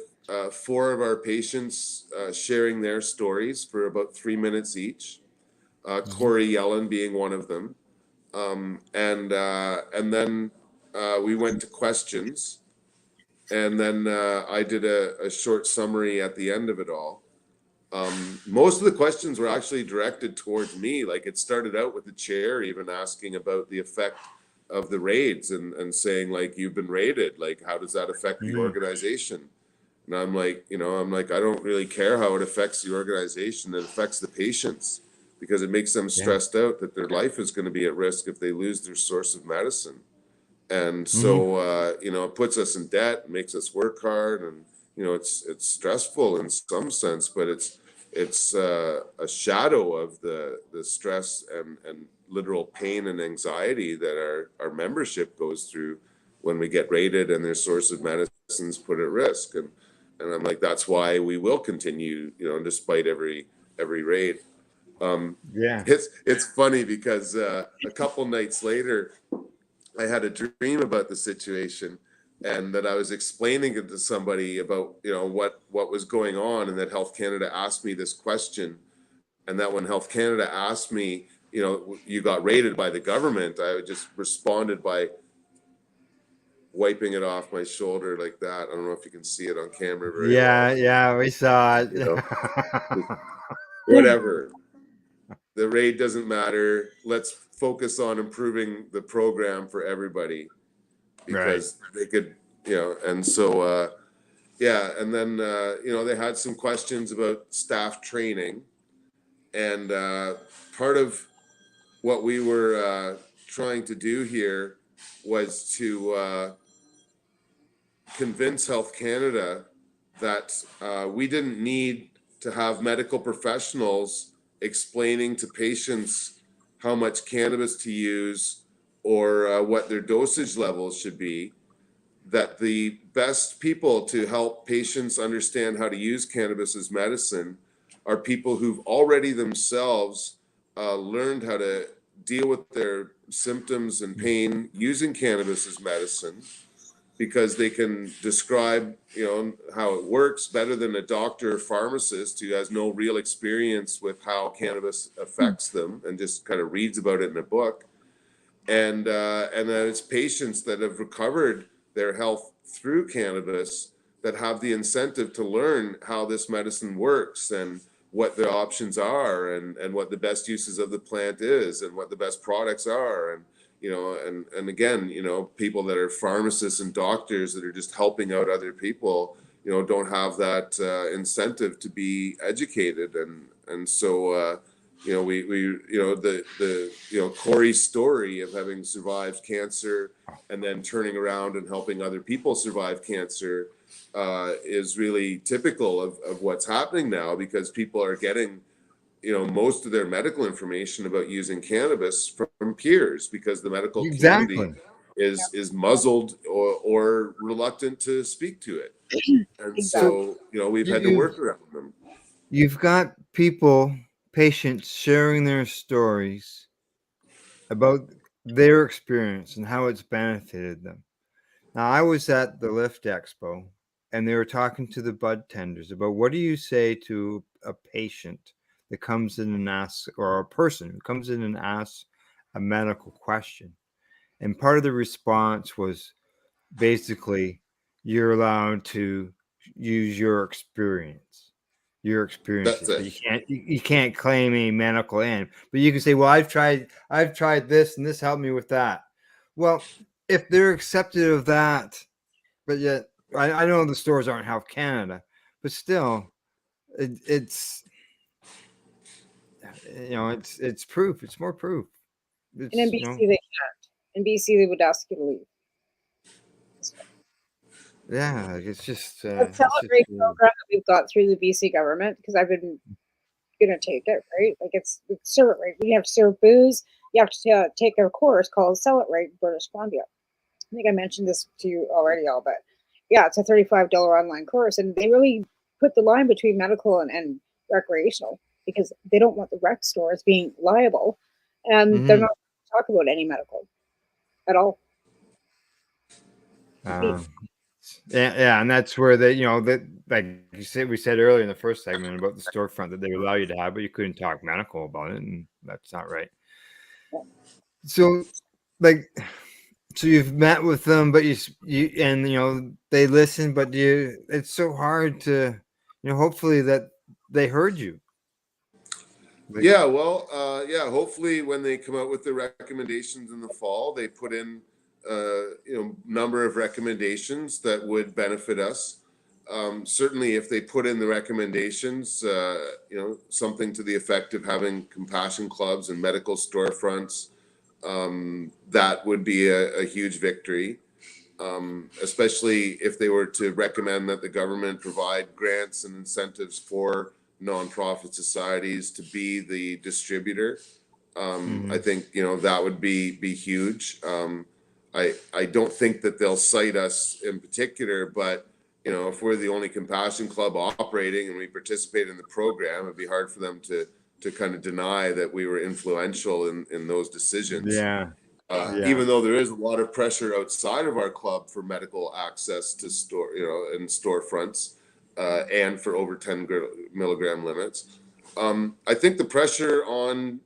4 of our patients sharing their stories for about 3 minutes each. Corey Yellen being one of them, and then we went to questions, and then I did a short summary at the end of it all. Most of the questions were actually directed towards me. Like, it started out with the chair even asking about the effect of the raids and saying, like, you've been raided, like, how does that affect the organization? And I'm like, I don't really care how it affects the organization. It affects the patients, because it makes them stressed out that their life is going to be at risk if they lose their source of medicine. And so, it puts us in debt, makes us work hard, and, you know, it's stressful in some sense, but it's a shadow of the stress and literal pain and anxiety that our membership goes through when we get raided and their source of medicines put at risk. And I'm like, that's why we will continue, you know, despite every raid. It's funny because a couple nights later, I had a dream about the situation, and that I was explaining it to somebody about, you know, what was going on, and that Health Canada asked me this question, and that when Health Canada asked me, you know, you got raided by the government, I just responded by wiping it off my shoulder like that. I don't know if you can see it on camera very well. Yeah, we saw it. You know? Whatever. The raid doesn't matter. Let's focus on improving the program for everybody, because they could, you know, and so, and then, you know, they had some questions about staff training, and part of what we were trying to do here was to convince Health Canada that we didn't need to have medical professionals explaining to patients how much cannabis to use or what their dosage levels should be, that the best people to help patients understand how to use cannabis as medicine are people who've already themselves learned how to deal with their symptoms and pain using cannabis as medicine, because they can describe, you know, how it works better than a doctor or pharmacist who has no real experience with how cannabis affects them and just kind of reads about it in a book. And then it's patients that have recovered their health through cannabis that have the incentive to learn how this medicine works and what the options are, and what the best uses of the plant is, and what the best products are. And, you know, and again, you know, people that are pharmacists and doctors that are just helping out other people, don't have that incentive to be educated, and so Corey's story of having survived cancer and then turning around and helping other people survive cancer is really typical of what's happening now, because people are getting most of their medical information about using cannabis from peers, because the medical community is muzzled or reluctant to speak to it. And so, we've had to work around them. You've got patients sharing their stories about their experience and how it's benefited them. Now, I was at the Lift Expo, and they were talking to the bud tenders about, what do you say to a patient that comes in and asks, or a person who comes in and asks a medical question? And part of the response was basically, you're allowed to use your experiences, but you can't claim any medical end. But you can say, well, I've tried this, and this helped me with that. Well, if they're accepted of that, but yet I know the stores aren't Health Canada, but still, it's proof. It's more proof. In NBC, they can't. In BC, they would ask you to leave. Yeah, it's just the Celebrate program that we've got through the BC government, because I've been gonna take it, right? Like it's Celebrate. You have to serve booze. You have to take a course called Celebrate in British Columbia. I think I mentioned this to you already, but yeah, it's a $35 online course, and they really put the line between medical and recreational, because they don't want the rec stores being liable, and they're not going to talk about any medical at all. Yeah, and that's where that, like you said, we said earlier in the first segment about the storefront that they would allow you to have, but you couldn't talk medical about it, and that's not right. So, so you've met with them, but they listen, but it's so hard to, hopefully that they heard you. Yeah, well, hopefully when they come out with the recommendations in the fall, they put in number of recommendations that would benefit us. Certainly if they put in the recommendations, something to the effect of having compassion clubs and medical storefronts, that would be a huge victory, especially if they were to recommend that the government provide grants and incentives for nonprofit societies to be the distributor. I think that would be huge. I don't think that they'll cite us in particular, but if we're the only compassion club operating and we participate in the program, it'd be hard for them to kind of deny that we were influential in those decisions. Even though there is a lot of pressure outside of our club for medical access to in storefronts, and for over 10 milligram limits. I think the pressure on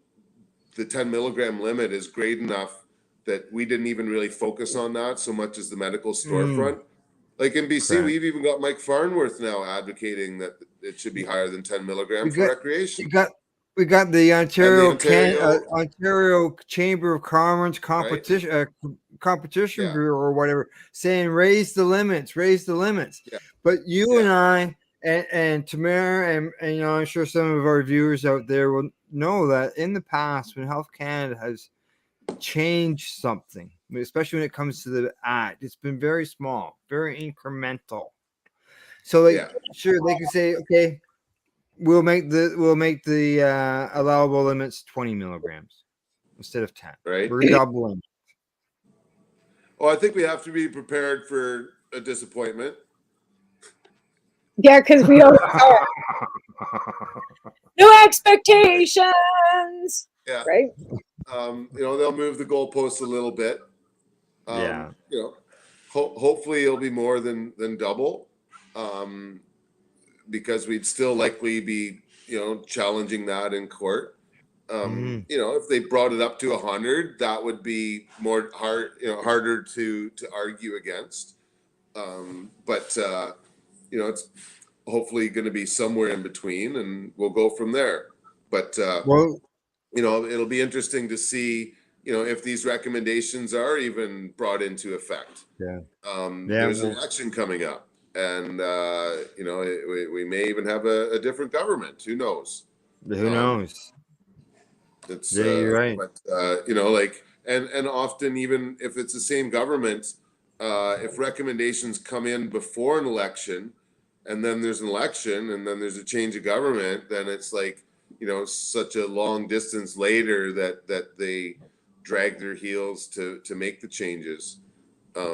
the 10 milligram limit is great enough that we didn't even really focus on that so much as the medical storefront. Like in BC, we've even got Mike Farnworth now advocating that it should be higher than 10 milligram for recreation. We got the Ontario Chamber of Commerce competition bureau or whatever saying raise the limits. But you and I and Tamara and I'm sure some of our viewers out there will know that in the past, when Health Canada has changed something, especially when it comes to the act, it's been very small, very incremental. So sure, they can say, okay, we'll make the allowable limits 20 milligrams instead of 10. Right, we're doubling. Well, I think we have to be prepared for a disappointment. Yeah, because we don't know. No expectations. Yeah. Right. They'll move the goalposts a little bit. Hopefully it'll be more than double, because we'd still likely be, challenging that in court. If they brought it up to 100, that would be harder to argue against. But it's hopefully going to be somewhere in between, and we'll go from there. But it'll be interesting to see, if these recommendations are even brought into effect. There's an election coming up. and we may even have a different government. Who knows? Who knows? It's Yeah, you're right. But and often, even if it's the same government, if recommendations come in before an election, and then there's an election, and then there's a change of government, then it's like, such a long distance later that they drag their heels to make the changes.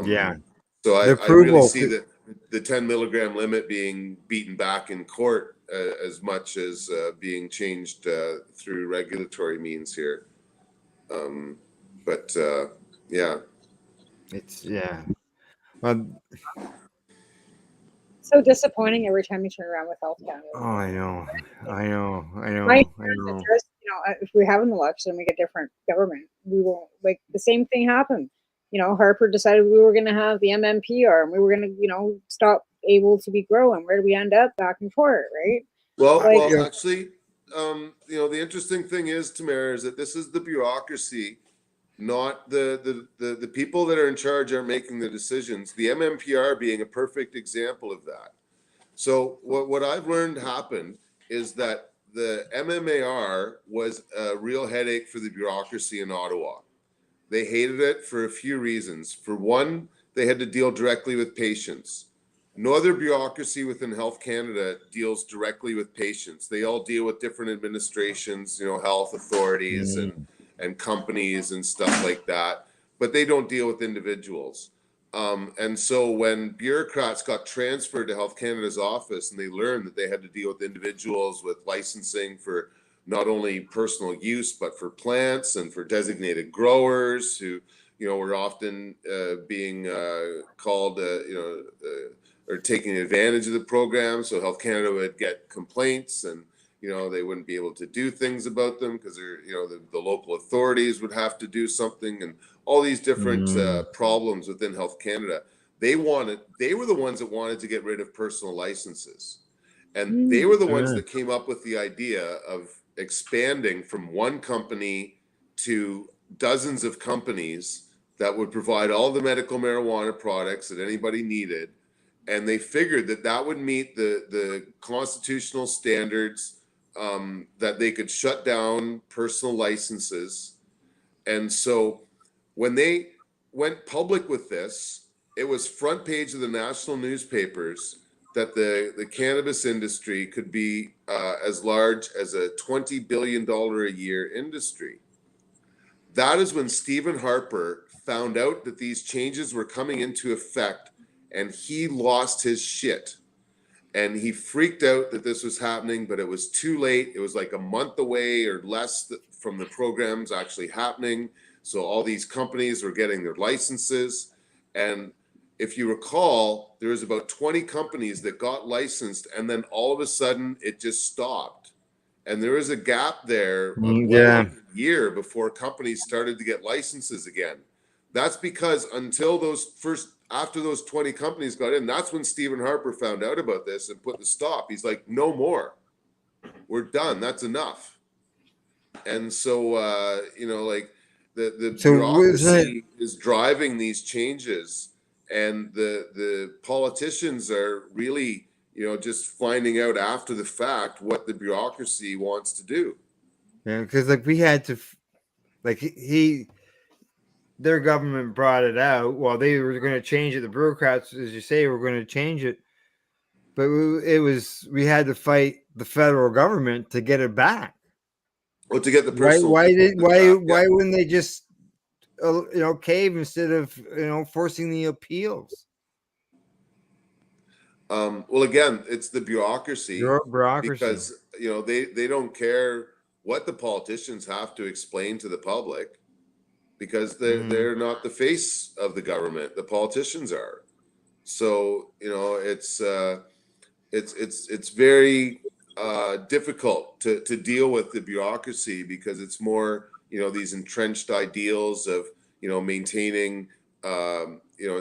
Yeah. So The I really approval see that the 10 milligram limit being beaten back in court as much as being changed through regulatory means here. Yeah. It's Well, So disappointing every time you turn around with Health Canada. oh, I know. If we have an election and we get different government, we won't, like, the same thing happened. Harper decided we were going to have the MMPR and we were going to, stop able to be growing. Where do we end up? Back and forth, right? Well, actually, the interesting thing is, Tamara, is that this is the bureaucracy, not the people that are in charge are making the decisions. The MMPR being a perfect example of that. So what I've learned happened is that the MMAR was a real headache for the bureaucracy in Ottawa. They hated it for a few reasons. For one, they had to deal directly with patients. No other bureaucracy within Health Canada deals directly with patients. They all deal with different administrations, health authorities and companies and stuff like that, but they don't deal with individuals. And so when bureaucrats got transferred to Health Canada's office and they learned that they had to deal with individuals with licensing for not only personal use, but for plants and for designated growers who, were often being called, or taking advantage of the program. So Health Canada would get complaints and, they wouldn't be able to do things about them because the local authorities would have to do something, and all these different problems within Health Canada. They were the ones that wanted to get rid of personal licenses. And they were the ones that came up with the idea of expanding from one company to dozens of companies that would provide all the medical marijuana products that anybody needed. And they figured that would meet the constitutional standards, that they could shut down personal licenses. And so when they went public with this, it was front page of the national newspapers that the cannabis industry could be as large as a $20 billion a year industry. That is when Stephen Harper found out that these changes were coming into effect, and he lost his shit. And he freaked out that this was happening, but it was too late. It was like a month away or less from the programs actually happening. So all these companies were getting their licenses. And if you recall, there was about 20 companies that got licensed, and then all of a sudden it just stopped. And there was a gap there of a year before companies started to get licenses again. That's because after those 20 companies got in, that's when Stephen Harper found out about this and put the stop. He's like, no more. We're done. That's enough. And so, the bureaucracy is driving these changes, and the politicians are really, just finding out after the fact what the bureaucracy wants to do. Yeah, because we had to, their government brought it out. Well, they were going to change it. The bureaucrats, as you say, were going to change it, but we had to fight the federal government to get it back. Well, to get the personal. Why wouldn't they just cave instead of forcing the appeals? Well, again, it's the bureaucracy. Because they don't care what the politicians have to explain to the public, because they're not the face of the government. The politicians are. So it's very difficult to deal with the bureaucracy, because it's more these entrenched ideals of maintaining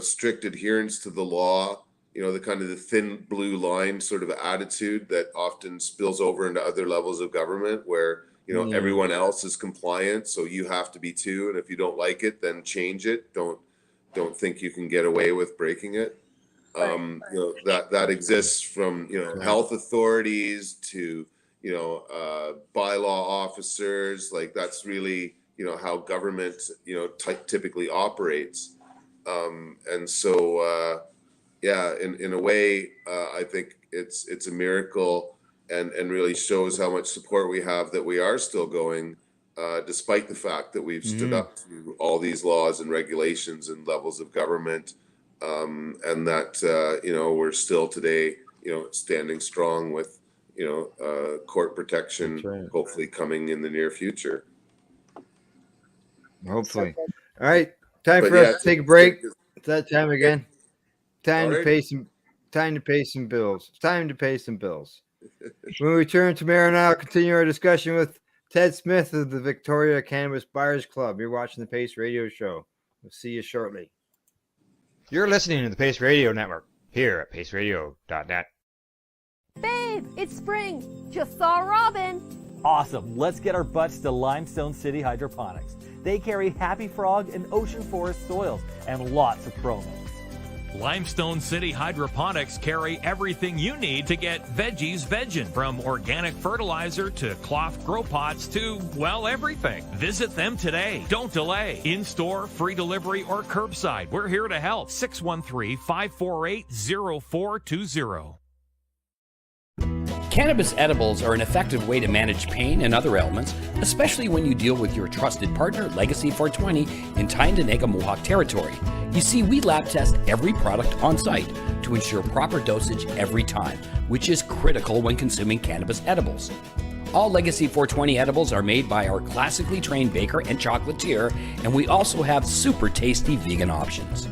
strict adherence to the law, the kind of the thin blue line sort of attitude that often spills over into other levels of government where everyone else is compliant, so you have to be too, and if you don't like it, then change it. Don't think you can get away with breaking it. that exists from health authorities to bylaw officers. Like that's really how government typically operates. And so in a way, I think it's a miracle and really shows how much support we have that we are still going, despite the fact that we've stood up to all these laws and regulations and levels of government, and that we're still today standing strong with court protection, hopefully coming in the near future. Hopefully. All right, time for us to take a break. It's that time again. Time to pay some bills. Time to pay some bills. When we return, Tamara and I will continue our discussion with Ted Smith of the Victoria Cannabis Buyers Club. You're watching the Pace Radio Show. We'll see you shortly. You're listening to the Pace Radio Network here at paceradio.net. Babe, it's spring. Just saw a robin. Awesome. Let's get our butts to Limestone City Hydroponics. They carry Happy Frog and Ocean Forest soils and lots of promos. Limestone City Hydroponics carry everything you need to get veggies veggin', from organic fertilizer to cloth grow pots to, well, everything. Visit them today. Don't delay. In-store, free delivery, or curbside. We're here to help. 613-548-0420. Cannabis edibles are an effective way to manage pain and other ailments, especially when you deal with your trusted partner, Legacy 420, in Tyendinaga Mohawk territory. You see, we lab test every product on site to ensure proper dosage every time, which is critical when consuming cannabis edibles. All Legacy 420 edibles are made by our classically trained baker and chocolatier, and we also have super tasty vegan options.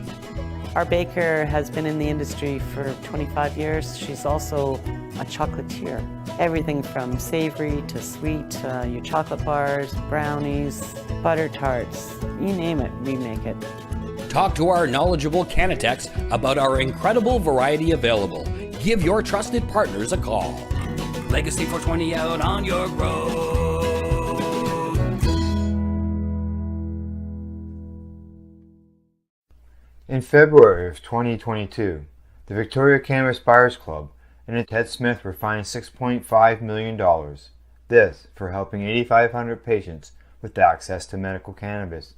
Our baker has been in the industry for 25 years. She's also a chocolatier. Everything from savory to sweet, your chocolate bars, brownies, butter tarts, you name it, we make it. Talk to our knowledgeable Cannatex about our incredible variety available. Give your trusted partners a call. Legacy 420 out on your road. In February of 2022, the Victoria Cannabis Buyers Club and Ted Smith were fined $6.5 million. This for helping 8,500 patients with access to medical cannabis.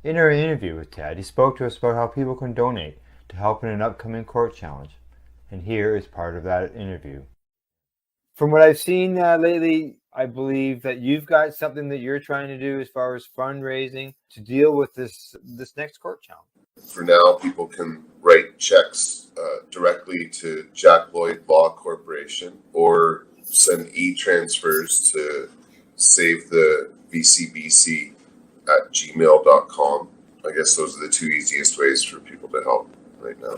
In our interview with Ted, he spoke to us about how people can donate to help in an upcoming court challenge. And here is part of that interview. From what I've seen lately, I believe that you've got something that you're trying to do as far as fundraising to deal with this next court challenge. For now, people can write checks directly to Jack Lloyd Law Corporation or send e-transfers to Save the VCBC at gmail.com. I guess those are the two easiest ways for people to help right now.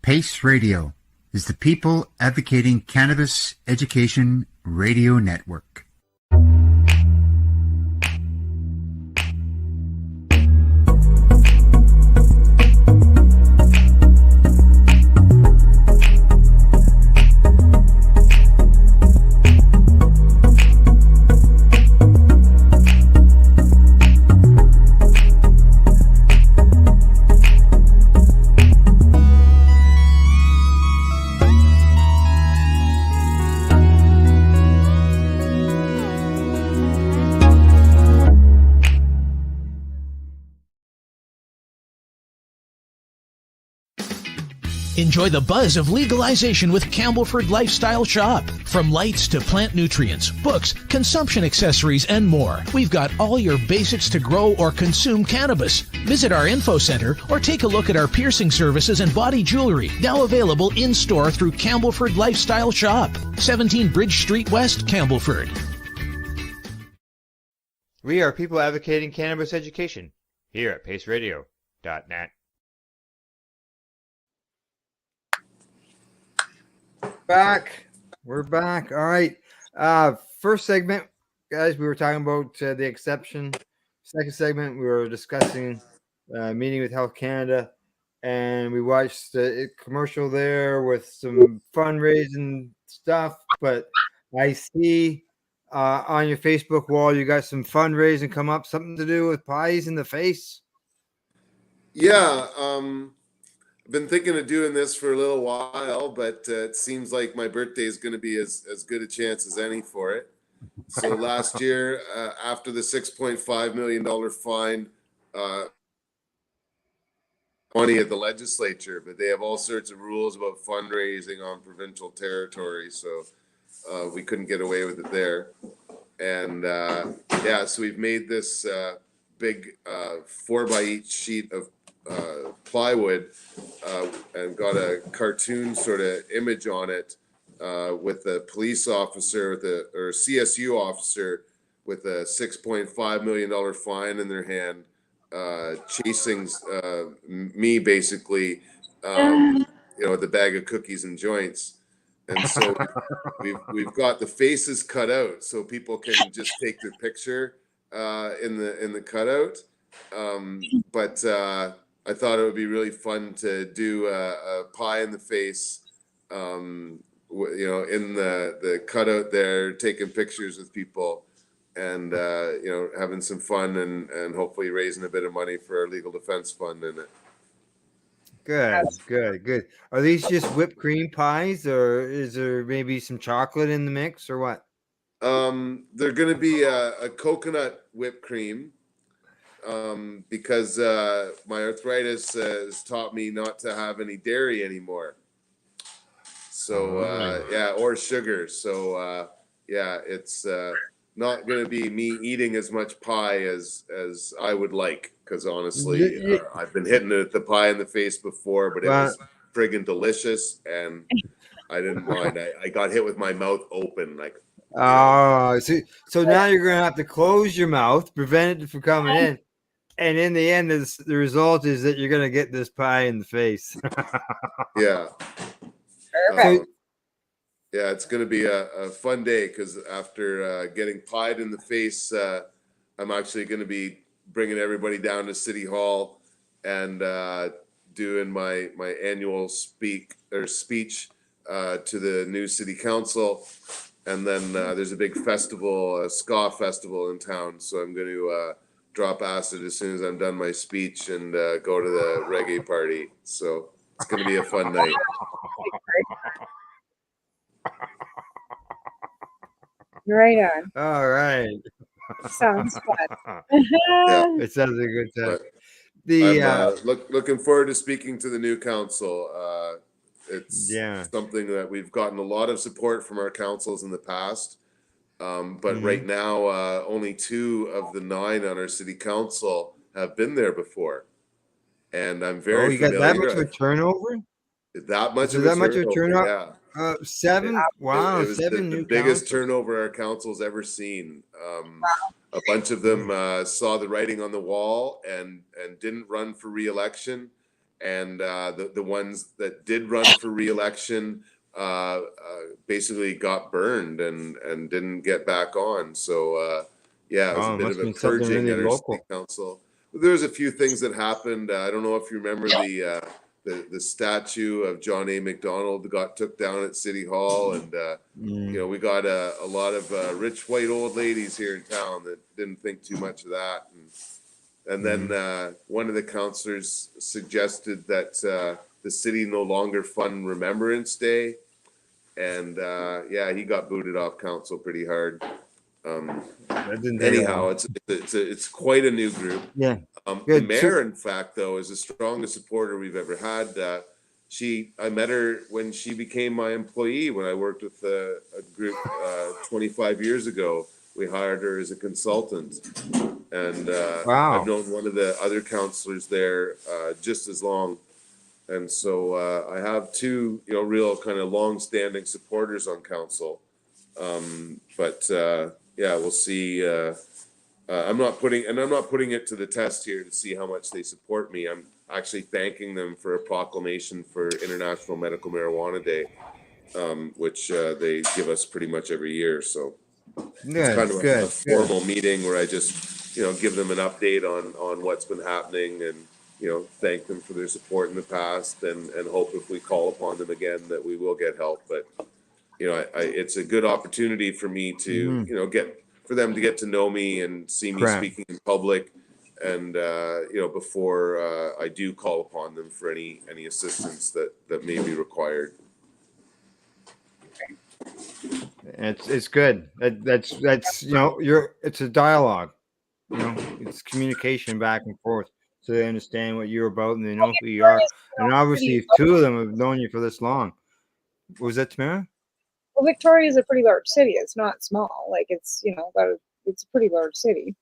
Pace Radio is the People Advocating Cannabis Education Radio Network. Enjoy the buzz of legalization with Campbellford Lifestyle Shop. From lights to plant nutrients, books, consumption accessories, and more, we've got all your basics to grow or consume cannabis. Visit our info center or take a look at our piercing services and body jewelry, now available in-store through Campbellford Lifestyle Shop, 17 Bridge Street West, Campbellford. We are people advocating cannabis education here at paceradio.net. We're back. All right. First segment, guys, we were talking about the exception. Second segment, we were discussing meeting with Health Canada, and we watched a commercial there with some fundraising stuff. But I see on your Facebook wall you got some fundraising come up, something to do with pies in the face. Yeah, I've been thinking of doing this for a little while, but it seems like my birthday is going to be as good a chance as any for it. So last year, after the $6.5 million fine, money at the legislature, but they have all sorts of rules about fundraising on provincial territory, so we couldn't get away with it there. And yeah, so we've made this big 4x8 sheet of plywood and got a cartoon sort of image on it with a police officer or CSU officer with a $6.5 million fine in their hand, chasing me basically, with a bag of cookies and joints. And so we've got the faces cut out so people can just take their picture in the cutout. But I thought it would be really fun to do a pie in the face, in the cutout there, taking pictures with people and, having some fun and hopefully raising a bit of money for our legal defense fund in it. Good. Are these just whipped cream pies, or is there maybe some chocolate in the mix, or what? They're going to be a coconut whipped cream, because my arthritis has taught me not to have any dairy anymore. So or sugar. So it's not going to be me eating as much pie as I would like, because honestly, I've been hitting the pie in the face before, but it was friggin' delicious, and I didn't mind. I got hit with my mouth open, like. Oh, so now you're going to have to close your mouth, prevent it from coming in, and in the end, the result is that you're going to get this pie in the face. Yeah. Perfect. Yeah, it's going to be a fun day, because after getting pied in the face, I'm actually going to be bringing everybody down to City Hall and doing my annual speech to the new City Council. And then there's a big festival, a ska festival in town. So I'm going to drop acid as soon as I'm done my speech and go to the reggae party. So it's going to be a fun night. Right on. All right. Sounds fun. Yeah. It sounds like a good time. I'm looking forward to speaking to the new council. It's something that we've gotten a lot of support from our councils in the past. But right now, only 2 of the 9 on our city council have been there before. And I'm very you got familiar. that much of a turnover? That much Is of that a much of a turnover, turnover? yeah. 7? Wow, it was 7 the new biggest councils. turnover our council's ever seen. A bunch of them saw the writing on the wall and didn't run for re-election. And the ones that did run for re-election basically got burned and didn't get back on. So it was a bit of a purging really at our local. city council. There's a few things that happened. I don't know if you remember the statue of John A. MacDonald got took down at City Hall, and we got a lot of rich white old ladies here in town that didn't think too much of that. And then one of the councillors suggested that the city no longer fund Remembrance Day, and he got booted off council pretty hard. Anyhow, it's quite a new group. Yeah. The mayor, in fact, though, is the strongest supporter we've ever had. I met her when she became my employee when I worked with a group 25 years ago. We hired her as a consultant, and I've known one of the other councillors there just as long. And so I have 2, real kind of long-standing supporters on council. We'll see. I'm not putting it to the test here to see how much they support me. I'm actually thanking them for a proclamation for International Medical Marijuana Day, which they give us pretty much every year. So it's kind of a formal meeting where I just, give them an update on what's been happening and, thank them for their support in the past and hope if we call upon them again that we will get help. But, it's a good opportunity for me to, for them to get to know me and see me speaking in public and before I do call upon them for any assistance that may be required. It's good. That's it's a dialogue. It's communication back and forth, so they understand what you're about and they know who you are. And obviously, if two of them have known you for this long, what was that, Tamara? Well, Victoria is a pretty large city. It's not small. Like it's it's a pretty large city.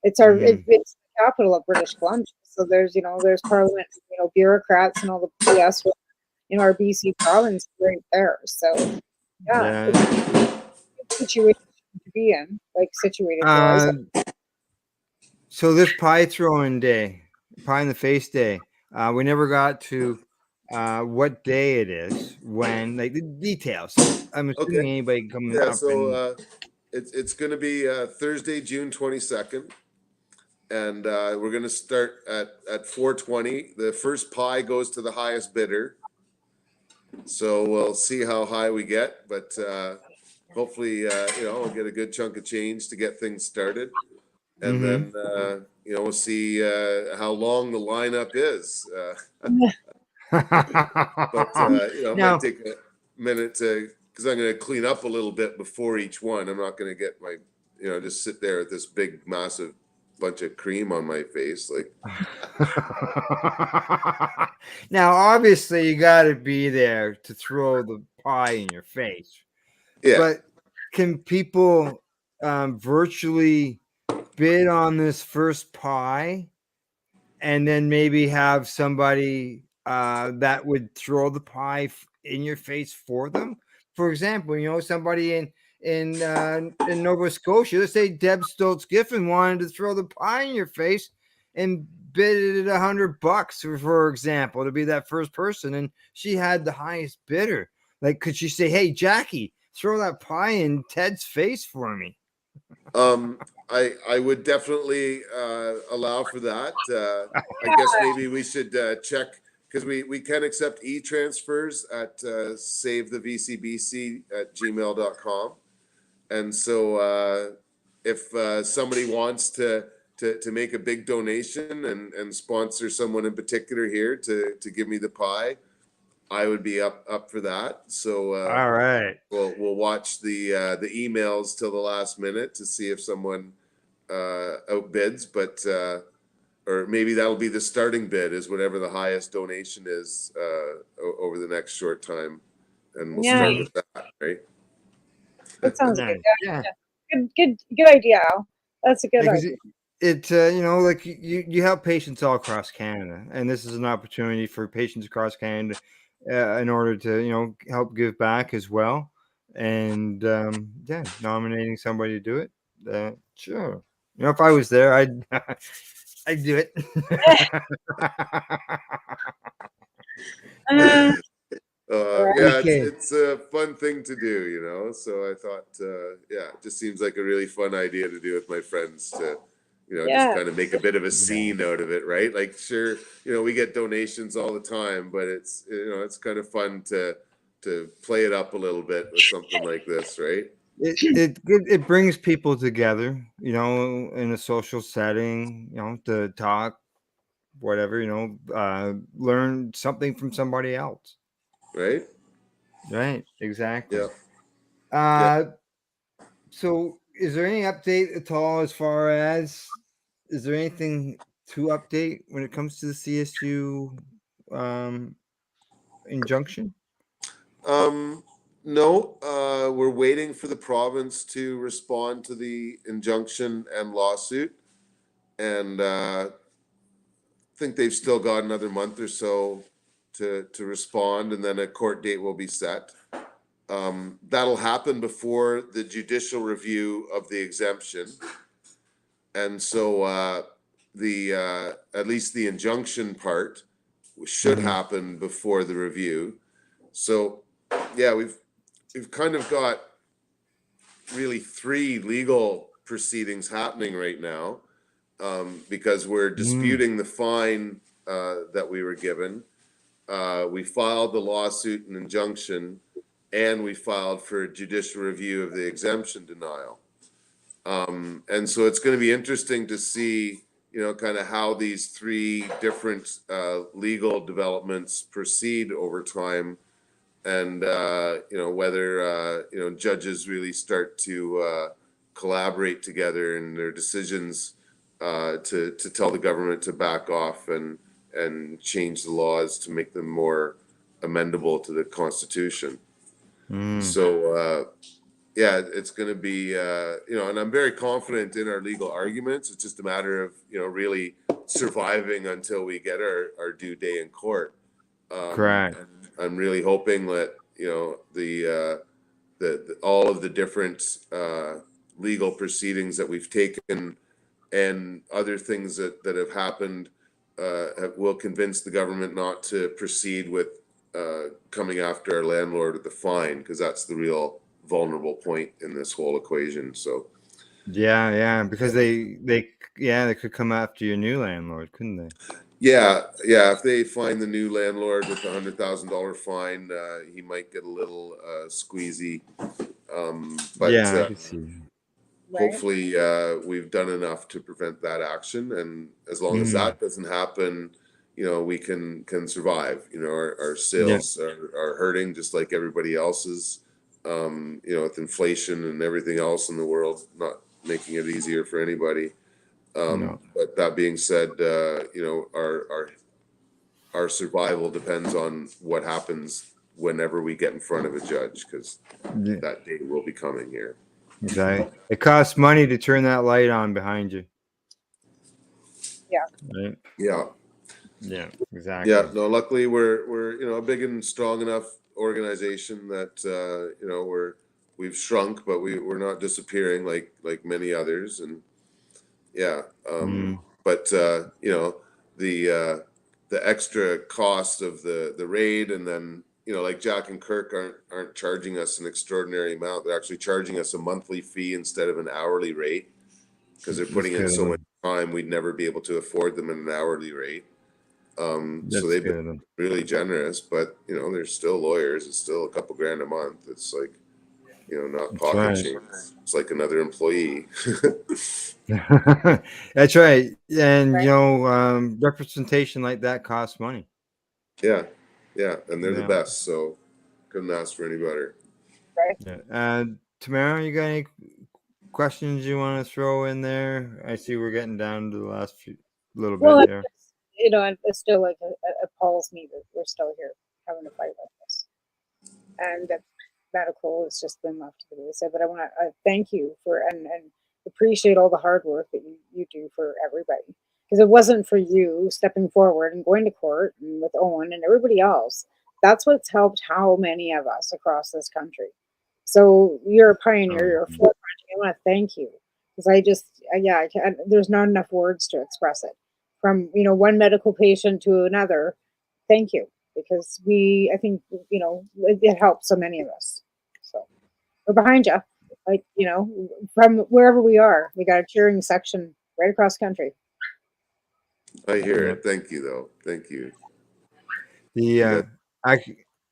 It's it's the capital of British Columbia. So there's Parliament, bureaucrats and all the BS with our BC province right there. So yeah. Situation to be in, like situated wise. So this pie throwing day, pie in the face day, we never got to what day it is, when, like, the details. So I'm assuming anybody coming up. So it's going to be Thursday, June 22nd, and we're going to start at 4:20. The first pie goes to the highest bidder. So we'll see how high we get, but hopefully, we'll get a good chunk of change to get things started. And then, we'll see how long the lineup is. But, it might take a minute because I'm going to clean up a little bit before each one. I'm not going to get my, just sit there with this big, massive bunch of cream on my face. Like, now, obviously, you got to be there to throw the pie in your face. Yeah. But can people virtually bid on this first pie and then maybe have somebody that would throw the pie in your face for them? For example, somebody in Nova Scotia, let's say Deb Stoltz Giffen wanted to throw the pie in your face and bid it $100, for example, to be that first person, and she had the highest bidder. Like, could she say, "Hey, Jackie, throw that pie in Ted's face for me"? I would definitely allow for that. I guess maybe we should check, because we can accept e-transfers at savethevcbc@gmail.com. And so if somebody wants to make a big donation and sponsor someone in particular here to give me the pie, I would be up for that. So all right, we'll watch the emails till the last minute to see if someone outbids, but or maybe that'll be the starting bid, is whatever the highest donation is over the next short time, and we'll start with that, right? That sounds good. Yeah. Good idea, Al. That's a good idea. It like you help patients all across Canada, and this is an opportunity for patients across Canada in order to help give back as well. And nominating somebody to do it, sure. If I was there, I'd do it. It's a fun thing to do, so I thought, it just seems like a really fun idea to do with my friends to, just kind of make a bit of a scene out of it, right? Like, sure, we get donations all the time, but it's, it's kind of fun to play it up a little bit with something like this, right? It brings people together, in a social setting, to talk, whatever, learn something from somebody else. Right. Exactly. Yeah. So is there any update at all as far as, is there anything to update when it comes to the CSU injunction? No, we're waiting for the province to respond to the injunction and lawsuit, and I think they've still got another month or so to respond, and then a court date will be set. That'll happen before the judicial review of the exemption, and so at least the injunction part should happen before the review. So we've kind of got really 3 legal proceedings happening right now, because we're disputing the fine that we were given. We filed the lawsuit and injunction, and we filed for judicial review of the exemption denial. And so it's going to be interesting to see kind of how these three different legal developments proceed over time, and whether judges really start to collaborate together in their decisions to tell the government to back off and change the laws to make them more amendable to the Constitution. So it's going to be and I'm very confident in our legal arguments. It's just a matter of really surviving until we get our due day in court. Correct. And I'm really hoping that the all of the different legal proceedings that we've taken and other things that have happened will convince the government not to proceed with coming after our landlord with the fine, because that's the real vulnerable point in this whole equation. So because they could come after your new landlord, couldn't they? If they find the new landlord with $100,000 fine, he might get a little squeezy. But I can see. Hopefully we've done enough to prevent that action, and as long as that doesn't happen, we can survive. Our sales are hurting just like everybody else's, with inflation and everything else in the world not making it easier for anybody. But that being said, our survival depends on what happens whenever we get in front of a judge, because that day will be coming here. Exactly. It costs money to turn that light on behind you. Yeah. Right? Yeah, exactly. Yeah, no, luckily we're a big and strong enough organization that we've shrunk, but we're not disappearing like many others. And but the extra cost of the raid, and then like Jack and Kirk aren't charging us an extraordinary amount. They're actually charging us a monthly fee instead of an hourly rate, because they're putting in so much time we'd never be able to afford them at an hourly rate. So they've been really generous, but there's still lawyers. It's still a couple grand a month. It's like not pocket change. It's like another employee. That's right. And representation like that costs money. Yeah, and they're the best, so couldn't ask for any better. Right. Tamara, you got any questions you want to throw in there? I see we're getting down to the last little bit there. It's still like it appalls me that we're still here having to fight like this, and that medical has just been left to the wayside. But I want to thank you for and appreciate all the hard work that you do for everybody, because it wasn't for you stepping forward and going to court and with Owen and everybody else. That's what's helped how many of us across this country. So you're a pioneer, you're a forefront. I want to thank you, because I can't, there's not enough words to express it. From one medical patient to another, thank you, because I think it helps so many of us. So we're behind you, from wherever we are. We got a cheering section right across the country. I hear it. Thank you, though. Thank you.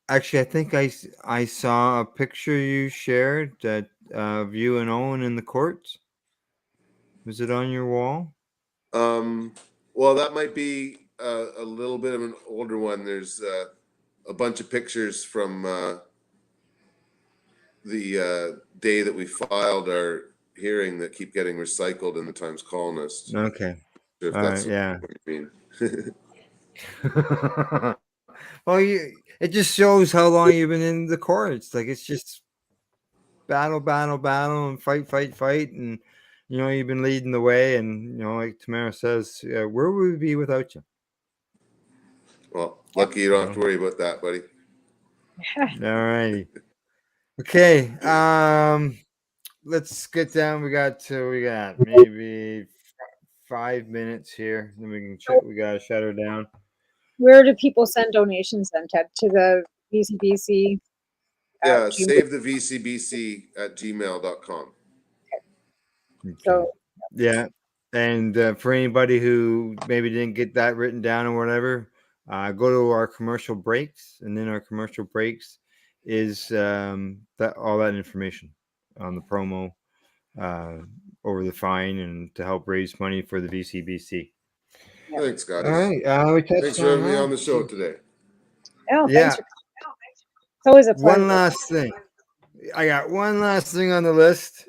Actually, I think I saw a picture you shared that of you and Owen in the courts. Was it on your wall? Well, that might be a little bit of an older one. There's a bunch of pictures from the day that we filed our hearing that keep getting recycled in the Times Colonist. Okay. If that's what you mean. Well, it just shows how long you've been in the courts. Like, it's just battle, and fight, and you've been leading the way. And like Tamara says, where would we be without you? Well, lucky you don't have to worry about that, buddy. All righty. Okay. Let's get down. We got maybe 5 minutes here. Then we can check. We gotta shut her down. Where do people send donations then, Ted? To the VCBC? Save the VCBC at gmail.com. Okay. So and for anybody who maybe didn't get that written down or whatever, go to our commercial breaks, and then our commercial breaks is all that information on the promo over the fine and to help raise money for the VCBC. Thanks, All guys. right, we touched Thanks for having me that. on the show today. Oh, Yeah. thanks for It's always a pleasure. One last thing. I got one last thing on the list,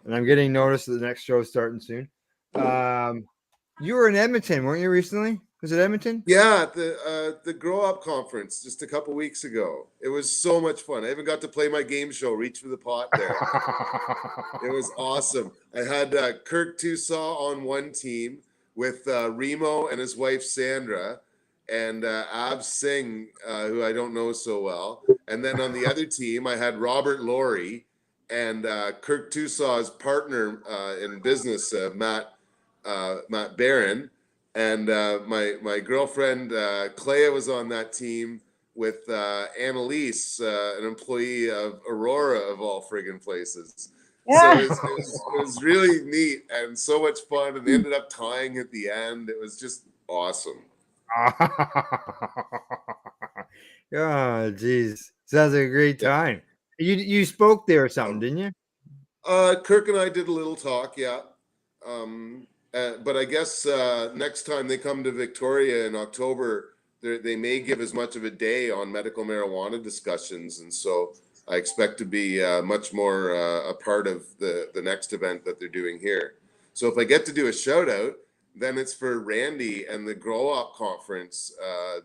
and I'm getting notice that the next show is starting soon. You were in Edmonton, weren't you, recently? Was it Edmonton? Yeah, the Grow Up conference just a couple weeks ago. It was so much fun. I even got to play my game show, Reach for the Pot there. It was awesome. I had Kirk Tusaw on one team with Remo and his wife Sandra, and Ab Singh, who I don't know so well. And then on the other team, I had Robert Laurie and Kirk Tusaw's partner in business, Matt Barron. And my girlfriend, Clea, was on that team with Annalise, an employee of Aurora, of all friggin' places. Yeah. So it was really neat and so much fun, and they ended up tying at the end. It was just awesome. Oh, geez. Sounds like a great time. You spoke there or something, didn't you? Kirk and I did a little talk, yeah. But I guess next time they come to Victoria in October, they may give as much of a day on medical marijuana discussions. And so I expect to be much more a part of the next event that they're doing here. So if I get to do a shout out, then it's for Randy and the Grow Up conference,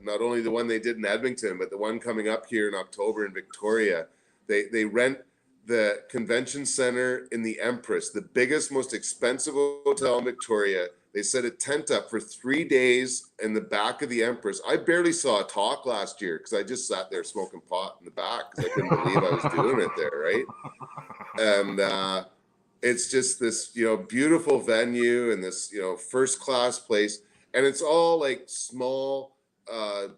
not only the one they did in Edmonton, but the one coming up here in October in Victoria. They rent the convention center in the Empress, the biggest, most expensive hotel in Victoria. They set a tent up for 3 days in the back of the Empress. I barely saw a talk last year because I just sat there smoking pot in the back because I couldn't believe I was doing it there, right? And it's just this, beautiful venue and this, first-class place. And it's all like small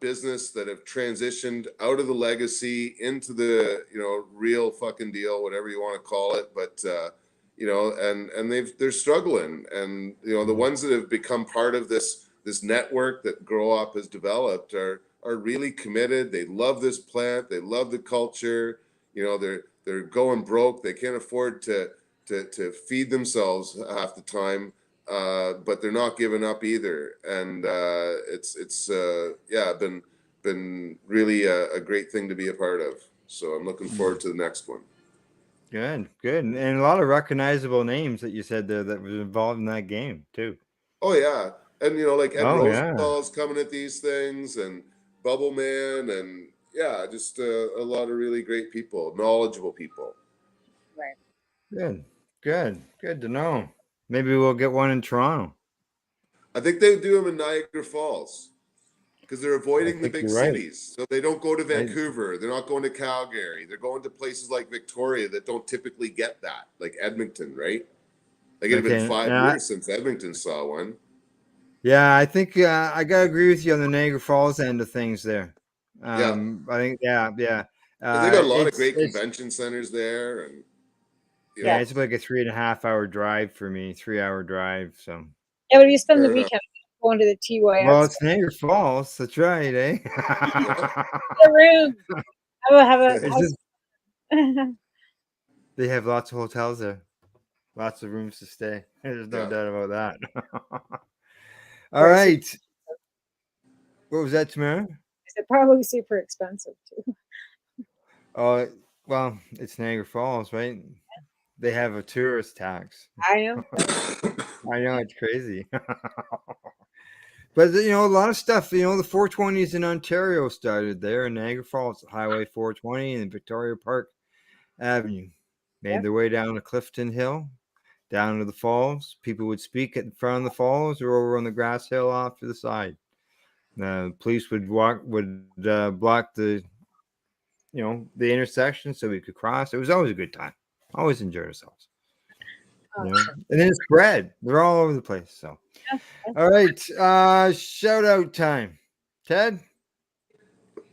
business that have transitioned out of the legacy into the real fucking deal, whatever you want to call it. But and they're struggling, and the ones that have become part of this network that Grow Up has developed are really committed. They love this plant, they love the culture. They're going broke, they can't afford to feed themselves half the time. But they're not giving up either, and it's been really a great thing to be a part of. So I'm looking forward to the next one. Good, and a lot of recognizable names that you said there that was involved in that game too. Oh yeah, and like Ed yeah. Rosenthal's coming at these things, and Bubble Man, and just a lot of really great people, knowledgeable people. Right. Good to know. Maybe we'll get one in Toronto. I think they do them in Niagara Falls because they're avoiding the big cities. So they don't go to Vancouver. They're not going to Calgary. They're going to places like Victoria that don't typically get that, like Edmonton, right? Like it had been 5 years since Edmonton saw one. Yeah, I think I got to agree with you on the Niagara Falls end of things there. I think, yeah. They got a lot of great convention centers there. And it's like a 3.5 hour drive for me, 3 hour drive. So yeah, but you spend the weekend going to the TYS. Well, it's Niagara Falls. That's right, eh? The room. I will have they have lots of hotels there, lots of rooms to stay. There's no doubt about that. All right. What was that, Tamara? It's probably super expensive too. Oh, well, it's Niagara Falls, right? They have a tourist tax. I know. I know, it's crazy. But a lot of stuff. The 420s in Ontario started there in Niagara Falls, Highway 420 and Victoria Park Avenue. Made their way down to Clifton Hill, down to the falls. People would speak in front of the falls or over on the grass hill off to the side. The police would block the the intersection so we could cross. It was always a good time. Always enjoyed ourselves. And then it's spread. They're all over the place. So, all right. Shout out time. Ted?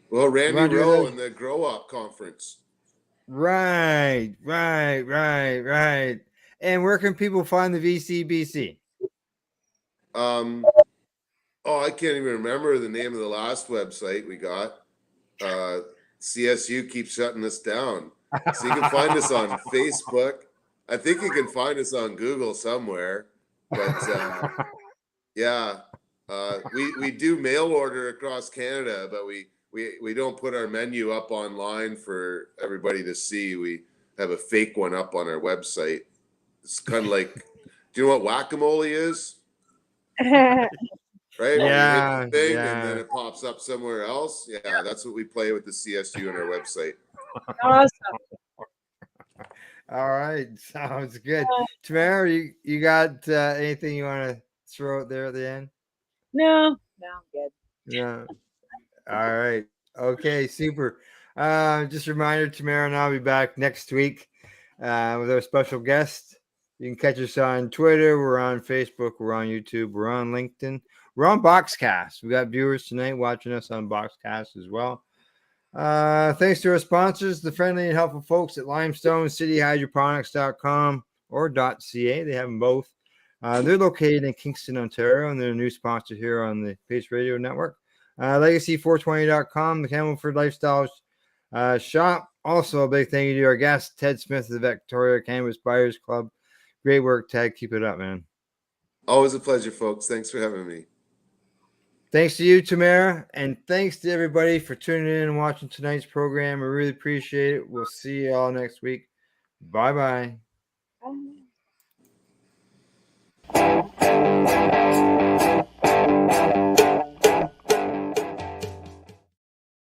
Well, Randy Rowe and the Grow Up conference. Right. And where can people find the VCBC? I can't even remember the name of the last website we got. CSU keeps shutting us down. So you can find us on Facebook, I think you can find us on Google somewhere, but yeah, we do mail order across Canada, but we don't put our menu up online for everybody to see. We have a fake one up on our website. It's kind of like, do you know what whack-a-mole is? Right? Yeah, When you hit the thing yeah. and then it pops up somewhere else. Yeah, that's what we play with the CSU on our website. Awesome. All right, sounds good. Tamara, you got anything you want to throw out there at the end? No, I'm good. Yeah. All right. Okay, super. Just a reminder, Tamara and I'll be back next week with our special guest. You can catch us on Twitter. We're on Facebook. We're on YouTube. We're on LinkedIn. We're on Boxcast. We got viewers tonight watching us on Boxcast as well. Thanks to our sponsors, the friendly and helpful folks at Limestone, cityhydroponics.com or .ca. They have them both. They're located in Kingston, Ontario, and they're a new sponsor here on the Pace Radio Network. Legacy420.com, the Campbellford Lifestyle Shop. Also, a big thank you to our guest, Ted Smith of the Victoria Cannabis Buyers Club. Great work, Ted. Keep it up, man. Always a pleasure, folks. Thanks for having me. Thanks to you, Tamara, and thanks to everybody for tuning in and watching tonight's program. I really appreciate it. We'll see you all next week. Bye-bye.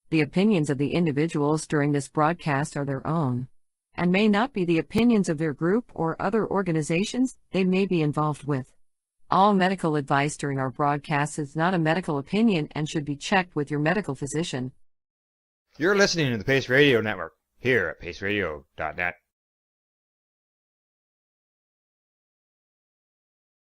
The opinions of the individuals during this broadcast are their own, and may not be the opinions of their group or other organizations they may be involved with. All medical advice during our broadcast is not a medical opinion and should be checked with your medical physician. You're listening to the Pace Radio Network here at paceradio.net.